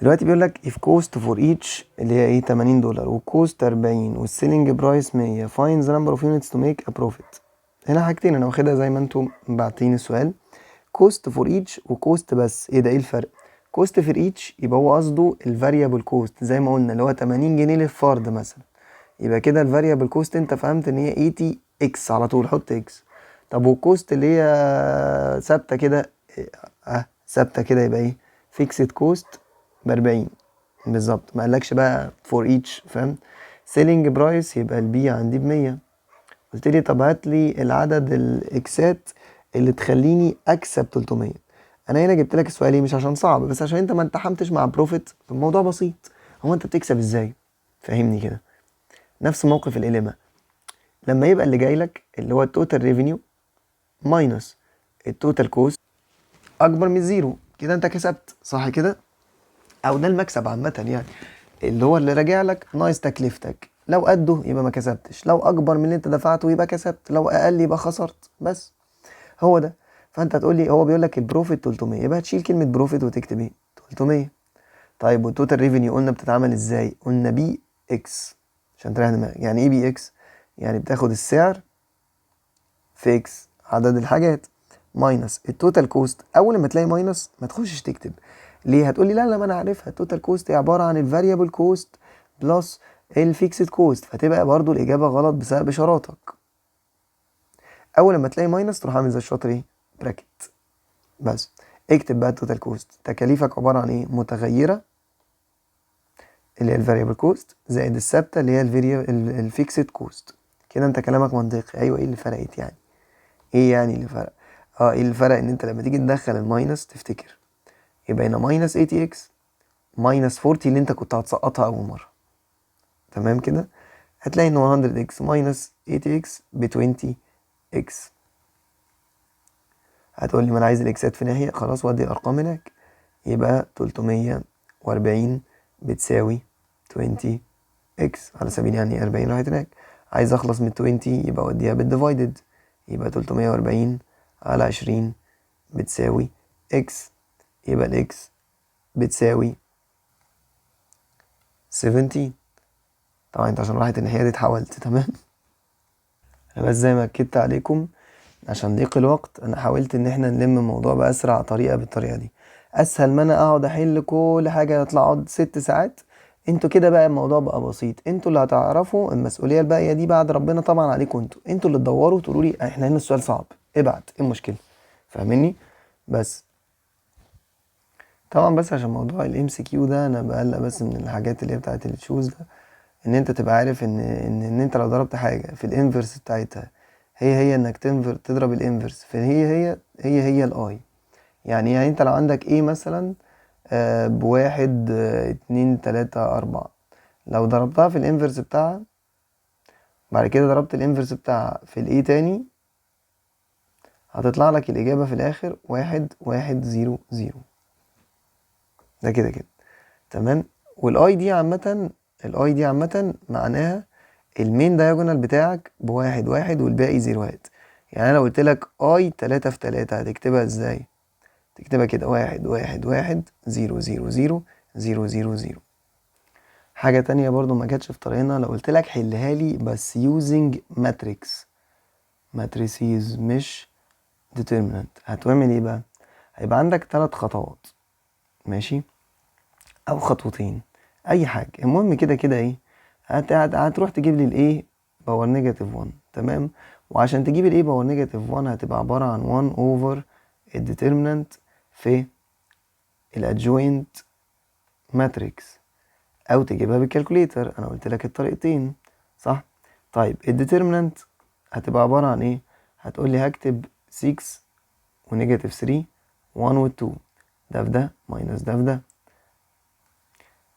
دلوقتي بيقول لك if cost for each اللي هي ايه $80 والكوست 40 والسيلينج برايس 100 find the number of units to make a profit. هنا حاجتين انا واخدها زي ما انتم باعتين السؤال، كوست فور ايتش وكوست بس. ايه ده؟ ايه الفرق؟ كوست فور ايتش يبقى هو قصده الفاريبل كوست، زي ما قلنا اللي هو 80 جنيه للفرد مثلا، يبقى كده الفاريبل كوست انت فهمت ان هي 80 اكس، على طول حط اكس. طب والكوست اللي هي ثابته كده، ثابته كده، يبقى ايه؟ فيكسد كوست ب 40 بالظبط، ما قالكش بقى فور ايتش، فاهم؟ سيلينج برايس يبقى البي عندي ب 100. قلت لي طب هات لي العدد الاكسات اللي تخليني اكسب 300. انا هنا جبت لك السؤال ايه؟ مش عشان صعب، بس عشان انت ما انتحمتش مع بروفيت، الموضوع بسيط. هو انت بتكسب ازاي؟ فهمني كده. نفس موقف الإليمة، لما يبقى اللي جاي لك اللي هو التوتال ريفينيو ماينس التوتال كوست اكبر من زيرو، كده انت كسبت، صح كده؟ او ده المكسب عامه يعني، اللي هو اللي راجع لك ناقص تكلفتك، لو قده يبقى ما كسبتش، لو اكبر من اللي انت دفعته يبقى كسبت، لو اقل يبقى خسرت، بس هو ده. فانت هتقول لي هو بيقول لك البروفيت 300، يبقى هتشيل كلمه بروفيت وتكتب ايه؟ 300. طيب والتوتال ريفينيو قلنا بتتعمل ازاي؟ قلنا بي اكس، عشان تريح دماغك. يعني ايه بي اكس؟ يعني بتاخد السعر في اكس عدد الحاجات، ماينس التوتال كوست. اول ما تلاقي ماينس ما تخشش تكتب. ليه؟ هتقولي لا ما انا عارفها، التوتال كوست هي عباره عن الفاريبل كوست بلس الفيكسد كوست، فتبقى برضو الاجابه غلط بسبب اشاراتك. اول ما تلاقي ماينس تروح عامل زي الشاطر ايه، براكت بس. اكتب بقى التوتال كوست، تكاليفك عباره عن ايه، متغيره اللي هي الفاريبل كوست زائد الثابته اللي هي الفيكسد كوست. كده انت كلامك منطقي. ايوه، ايه اللي فرقت يعني؟ ايه يعني اللي فرق؟ ايه اللي فرق؟ ان انت لما تيجي تدخل الماينس تفتكر يبقى هنا ماينس 80 اكس ماينس 40 اللي انت كنت هتسقطها اول مره. تمام كده. هتلاقي ان 100 اكس ماينس 80 اكس ب 20 اكس. هتقول لي ما انا عايز الاكسات في ناحيه، خلاص ودي الارقام هناك. يبقى 340 بتساوي 20 اكس، على سبيل يعني 40 راحت هناك. عايز اخلص من 20 يبقى اوديها بالديفايدد، يبقى 340 على 20 بتساوي اكس، يبقى الاكس بتساوي 17. طبعا انت عشان راحت الناحية دي اتحولت. تمام. انا بس زي ما اكدت عليكم عشان ضيق الوقت انا حاولت ان احنا نلم الموضوع باسرع طريقة بالطريقة دي. اسهل ما انا اقعد احل كل حاجة يطلع اقعد 6 ساعات. انتوا كده بقى الموضوع بقى بسيط، انتوا اللي هتعرفوا المسؤولية الباقية دي بعد ربنا طبعا عليكم. انتوا اللي تدوروا تقولوا لي احنا هنا السؤال صعب ابعت، ايه المشكلة؟ فاهميني؟ بس طبعا بس عشان موضوع الام سي كيو ده انا بقلق بس من الحاجات اللي هي بتاعت التشوز ده، ان انت تبقى عارف ان انت لو ضربت حاجه في الانفرس بتاعتها هي انك تضرب الانفرس فهي الاي. يعني انت لو عندك ايه مثلا بواحد 2 3 4، لو ضربتها في الانفرس بتاعها بعد كده ضربت الانفرس بتاعها في الايه تاني هتطلع لك الاجابه في الاخر 1 1 0 0. ده كده كده تمام. والاي دي عامة، الاي دي عامة معناها المين دايجونال بتاعك بواحد واحد والباقي زيروهات. يعني انا لو قلت لك اي 3 في 3 هتكتبها ازاي؟ تكتبها كده 1 1 1 0 0 0 0 0. حاجة تانية برضو ما جاتش في طريقنا، لو قلت لك حلها لي بس using matrix matrices مش determinant هتعمل ايه بقى؟ هيبقى عندك 3 خطوات ماشي، او خطوتين، اي حاجه. المهم كده كده ايه، هتروح تجيب لي الايه باور نيجاتيف 1. تمام. وعشان تجيب الايه باور نيجاتيف 1 هتبقى عباره عن 1 اوفر الديترمنانت في الادجوينت ماتريكس، او تجيبها بالكالكوليتر. انا قلت لك الطريقتين صح. طيب الديترمنانت هتبقى عباره عن ايه؟ هتقول لي هكتب 6 ونيجاتيف 3 1 و 2، ده في ده ماينس ده في ده،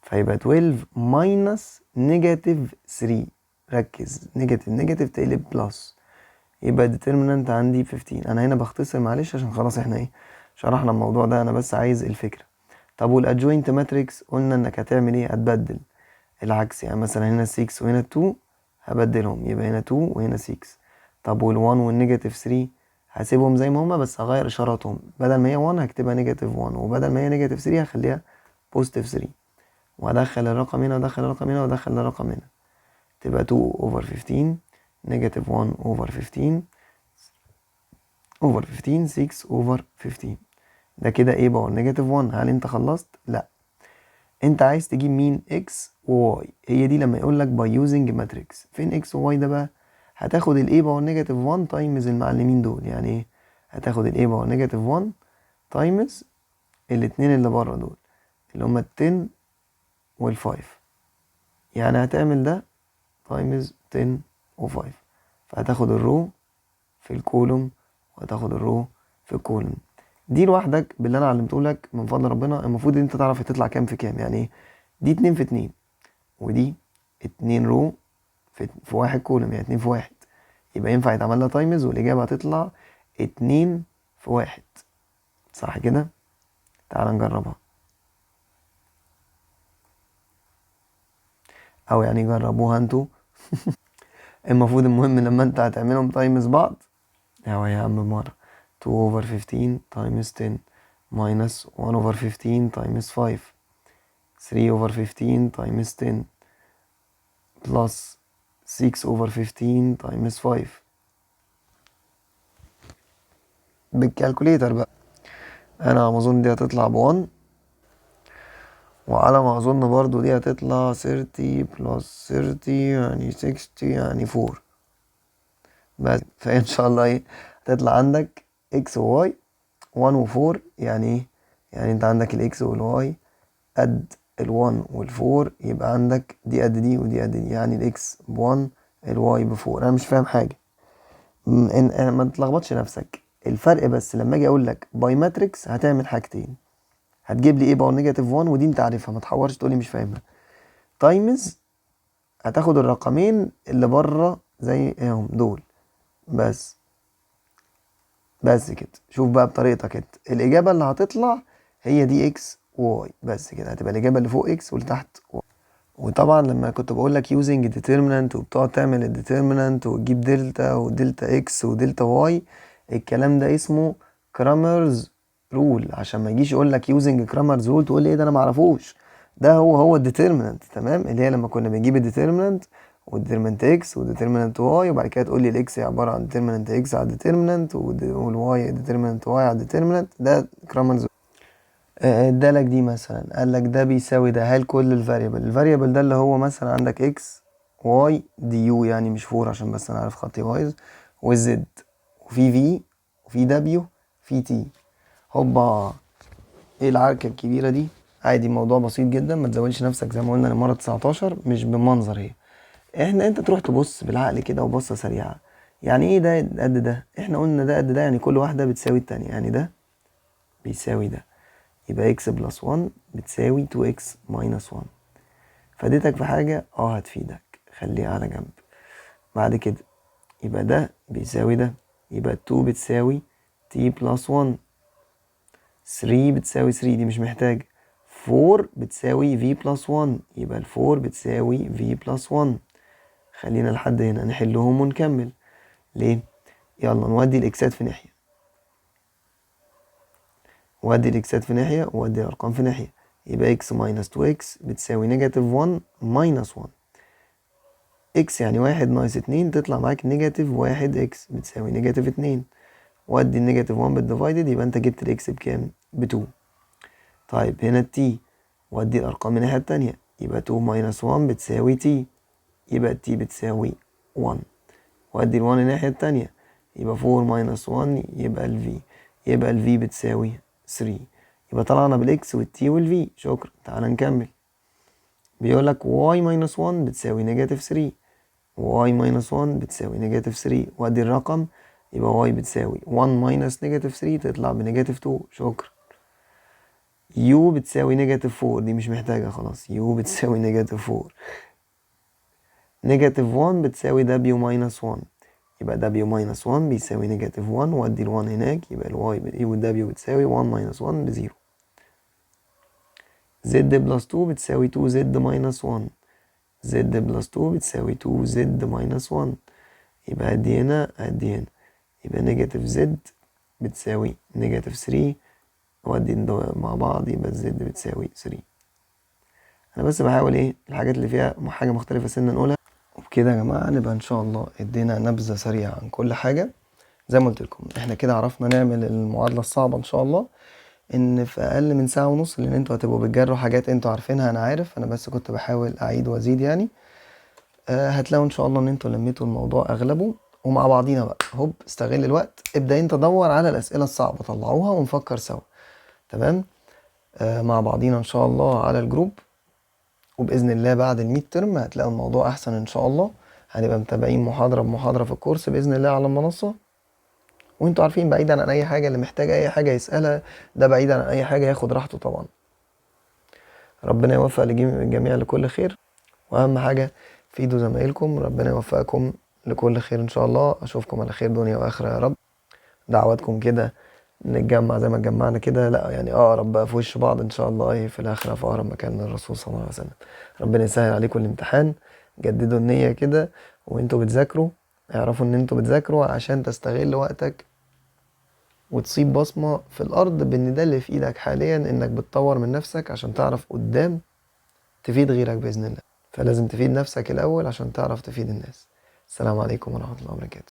فيبقى 12 ماينس نيجاتيف 3. ركز، نيجاتيف تقلب بلس، يبقى ديترمينانت عندي 15. انا هنا بختصر معلش عشان خلاص احنا ايه شرحنا الموضوع ده، انا بس عايز الفكرة. طب والادجوينت ماتريكس قلنا انك هتعمل ايه، هتبدل العكس. يعني مثلا هنا 6 وهنا 2 هبدلهم، يبقى هنا 2 وهنا 6. طب وال1 والنيجاتيف 3 هسيبهم زي ما هما بس هغير اشاراتهم، بدل ما هي 1 هكتبها نيجاتيف 1، وبدل ما هي نيجاتيف 3 هخليها بوزيتيف 3، وادخل الرقم هنا وادخل الرقم هنا وادخل الرقم هنا، تبقى 2 over 15 نيجاتيف 1 over 15 over 15 6 over 15. ده كده ايه باور نيجاتيف 1. هل انت خلصت؟ لا، انت عايز تجيب مين؟ اكس وواي. هي دي لما يقول لك باي يوزنج ماتريكس. فين اكس وواي ده بقى؟ هتاخد الايه باور نيجاتيف 1 تايمز المعلمين دول. يعني ايه؟ هتاخد الايه باور نيجاتيف 1 تايمز الاتنين اللي بره دول اللي هما ال10 وال5. يعني هتعمل ده تايمز 10 و5، فهتاخد الرو في الكولوم وهتاخد الرو في الكولوم. دي لوحدك باللي انا علمته لك من فضل ربنا المفروض ان انت تعرف هتطلع كام في كام. يعني ايه؟ دي 2 في 2 ودي 2 رو في 1 كولوم، يعني 2 في 1، يبقى ينفع يتعمل لها تايمز والاجابه هتطلع 2 في 1. صح كده؟ تعال نجربها، او يعني جربوها انتوا. المفروض المهم لما انت هتعملهم تايمز بعض، اهو يا عم مرة 2 over 15 times 10 minus 1 over 15 times 5 3 over 15 times 10 plus 6 over 15 times 5. بالكالكوليتر بقى. انا ما اظن دي هتطلع ب1، وعلى ما اظن برضو دي هتطلع 30 بلس 30 يعني 60 يعني 4. بس فان شاء الله ايه هتطلع عندك اكس وواي 1 و4 يعني ايه؟ يعني انت عندك الاكس والواي قد ال1 وال4، يبقى عندك دي قد دي ودي قد دي، يعني الاكس ب1 الواي ب4. انا مش فاهم حاجه، ما تلخبطش نفسك. الفرق بس لما اجي اقول لك باي ماتريكس هتعمل حاجتين، هتجيب لي ايه باور نيجاتيف 1 ودي انت عارفها، ما تحورش تقولي مش فاهمها. تايمز هتاخد الرقمين اللي بره زي اهم دول بس. بس كده، شوف بقى بطريقتك انت الاجابه اللي هتطلع هي دي اكس وواي، بس كده هتبقى الاجابه اللي فوق اكس واللي تحت واي. وطبعا لما كنت بقول لك يوزنج ديترمينانت وبتقعد تعمل الديترمينانت وتجيب دلتا ودلتا اكس ودلتا واي، الكلام ده اسمه كرامرز رول، عشان ما يجيش يقول لك يوزنج كرامرز رول تقول لي ايه ده انا ما اعرفوش. ده هو الديترمينانت، تمام، اللي هي لما كنا بنجيب الديترمينانت وديترمينانت اكس وديترمينانت واي، وبعد كده تقول لي الاكس هي عباره عن ديترمينانت اكس على ديترمينانت والواي ديترمينانت واي على ديترمينانت. ده كرامرز. ادالك دي مثلا قال لك ده بيساوي ده، هل كل الفاريبل ده اللي هو مثلا عندك اكس واي دي يو يعني مش فور عشان بس انا عارف خطي بايظ، والزد وفي وفي دبليو في تي. هوبا، ايه العركه الكبيره دي؟ عادي، الموضوع بسيط جدا، ما تزودش نفسك زي ما قلنا المره 19 مش بالمنظر هي. انت تروح تبص بالعقل كده وبصه سريعه، يعني ايه ده قد ده؟ احنا قلنا ده قد ده يعني كل واحده بتساوي التانية، يعني ده بيساوي ده، يبقى اكس بلس 1 بتساوي 2 اكس ماينس 1. فادتك في حاجة؟ هتفيدك، خليها على جنب. بعد كده يبقى ده بيساوي ده، يبقى 2 بتساوي تي بلس 1، 3 بتساوي 3 دي مش محتاجة، 4 بتساوي في بلس 1، يبقى ال 4 بتساوي في بلس 1. خلينا لحد هنا نحلهم ونكمل. ليه؟ يلا نودي الاكسات في ناحية، وادي الاكسات في ناحية، وادي الارقام في ناحية. يبقى اكس ماينس 2 اكس بتساوي نيجاتيف 1 ماينس 1. اكس يعني 1 ناقص 2 تطلع معاك نيجاتيف 1 اكس بتساوي نيجاتيف 2. وادي النيجاتيف 1 بالديفايدد، يبقى انت جبت الاكس بكام؟ ب 2. طيب هنا التي، وادي الارقام من الناحية التانية، يبقى 2 ماينس 1 بتساوي تي، يبقى التي بتساوي 1. وادي ال 1 الناحية التانية، يبقى 4 ماينس 1 يبقى الفي، يبقى الفي بتساوي 3. يبقى طلعنا بالاكس والتي والفي. شكرا. تعال نكمل. بيقول لك y ماينس 1 بتساوي نيجاتيف 3، y ماينس 1 بتساوي نيجاتيف 3، وادي الرقم، يبقى y بتساوي 1 ماينس نيجاتيف 3 تطلع بنيجاتيف 2. شكرا. u بتساوي نيجاتيف 4 دي مش محتاجة خلاص، u بتساوي نيجاتيف 4. نيجاتيف 1 بتساوي w ماينس 1، يبقى w ماينس 1 بيساوي نيجاتيف 1، وادي ال 1 هناك، يبقى ال y والw بتساوي 1 ماينس 1 بزيرو. z بلس 2 بتساوي 2z ماينس 1، z بلس 2 بتساوي 2z ماينس 1، يبقى ادي هنا ادي هنا، يبقى نيجاتيف زد بتساوي نيجاتيف 3، وادي مع بعض يبقى الزد بتساوي 3. انا بس بحاول ايه الحاجات اللي فيها حاجة مختلفة سنة نقولها. وبكده يا جماعة نبقى ان شاء الله ادينا نبذة سريعة عن كل حاجة. زي ما قلت لكم احنا كده عرفنا نعمل المعادلة الصعبة ان شاء الله ان في اقل من ساعة ونص، لان انتوا هتبقوا بتجروا حاجات انتوا عارفينها، انا عارف، انا بس كنت بحاول اعيد وازيد يعني. هتلاقوا ان شاء الله ان انتوا لميتوا الموضوع اغلبه. ومع بعضينا بقى هوب استغل الوقت، ابدأ انت دور على الاسئلة الصعبة طلعوها ونفكر سوا. تمام. مع بعضينا ان شاء الله على الجروب. وبإذن الله بعد الميد ترم هتلاقوا الموضوع احسن ان شاء الله. هنبقى متابعين محاضرة بمحاضرة في الكورس بإذن الله على المنصة. وانتوا عارفين بعيدا عن اي حاجة، اللي محتاج اي حاجة يسألها، ده بعيدا عن اي حاجة ياخد راحته طبعا. ربنا يوفق الجميع لكل خير، واهم حاجة فيدوا زمايلكم. ربنا يوفقكم لكل خير ان شاء الله. اشوفكم على خير دنيا واخرة يا رب. دعواتكم كده نتجمع زي ما اتجمعنا كده، لا يعني اقرب بقى في وش بعض ان شاء الله، ايه في الاخرة في اقرب مكان للرسول صلى الله عليه وسلم. ربنا يسهل عليكم الامتحان. جددوا النية كده وانتوا بتذاكروا، اعرفوا ان انتوا بتذاكروا عشان تستغل وقتك وتصيب بصمة في الارض، بان ده اللي في ايدك حاليا، انك بتطور من نفسك عشان تعرف قدام تفيد غيرك بإذن الله. فلازم تفيد نفسك الأول عشان تعرف تفيد الناس. السلام عليكم ورحمة الله وبركاته.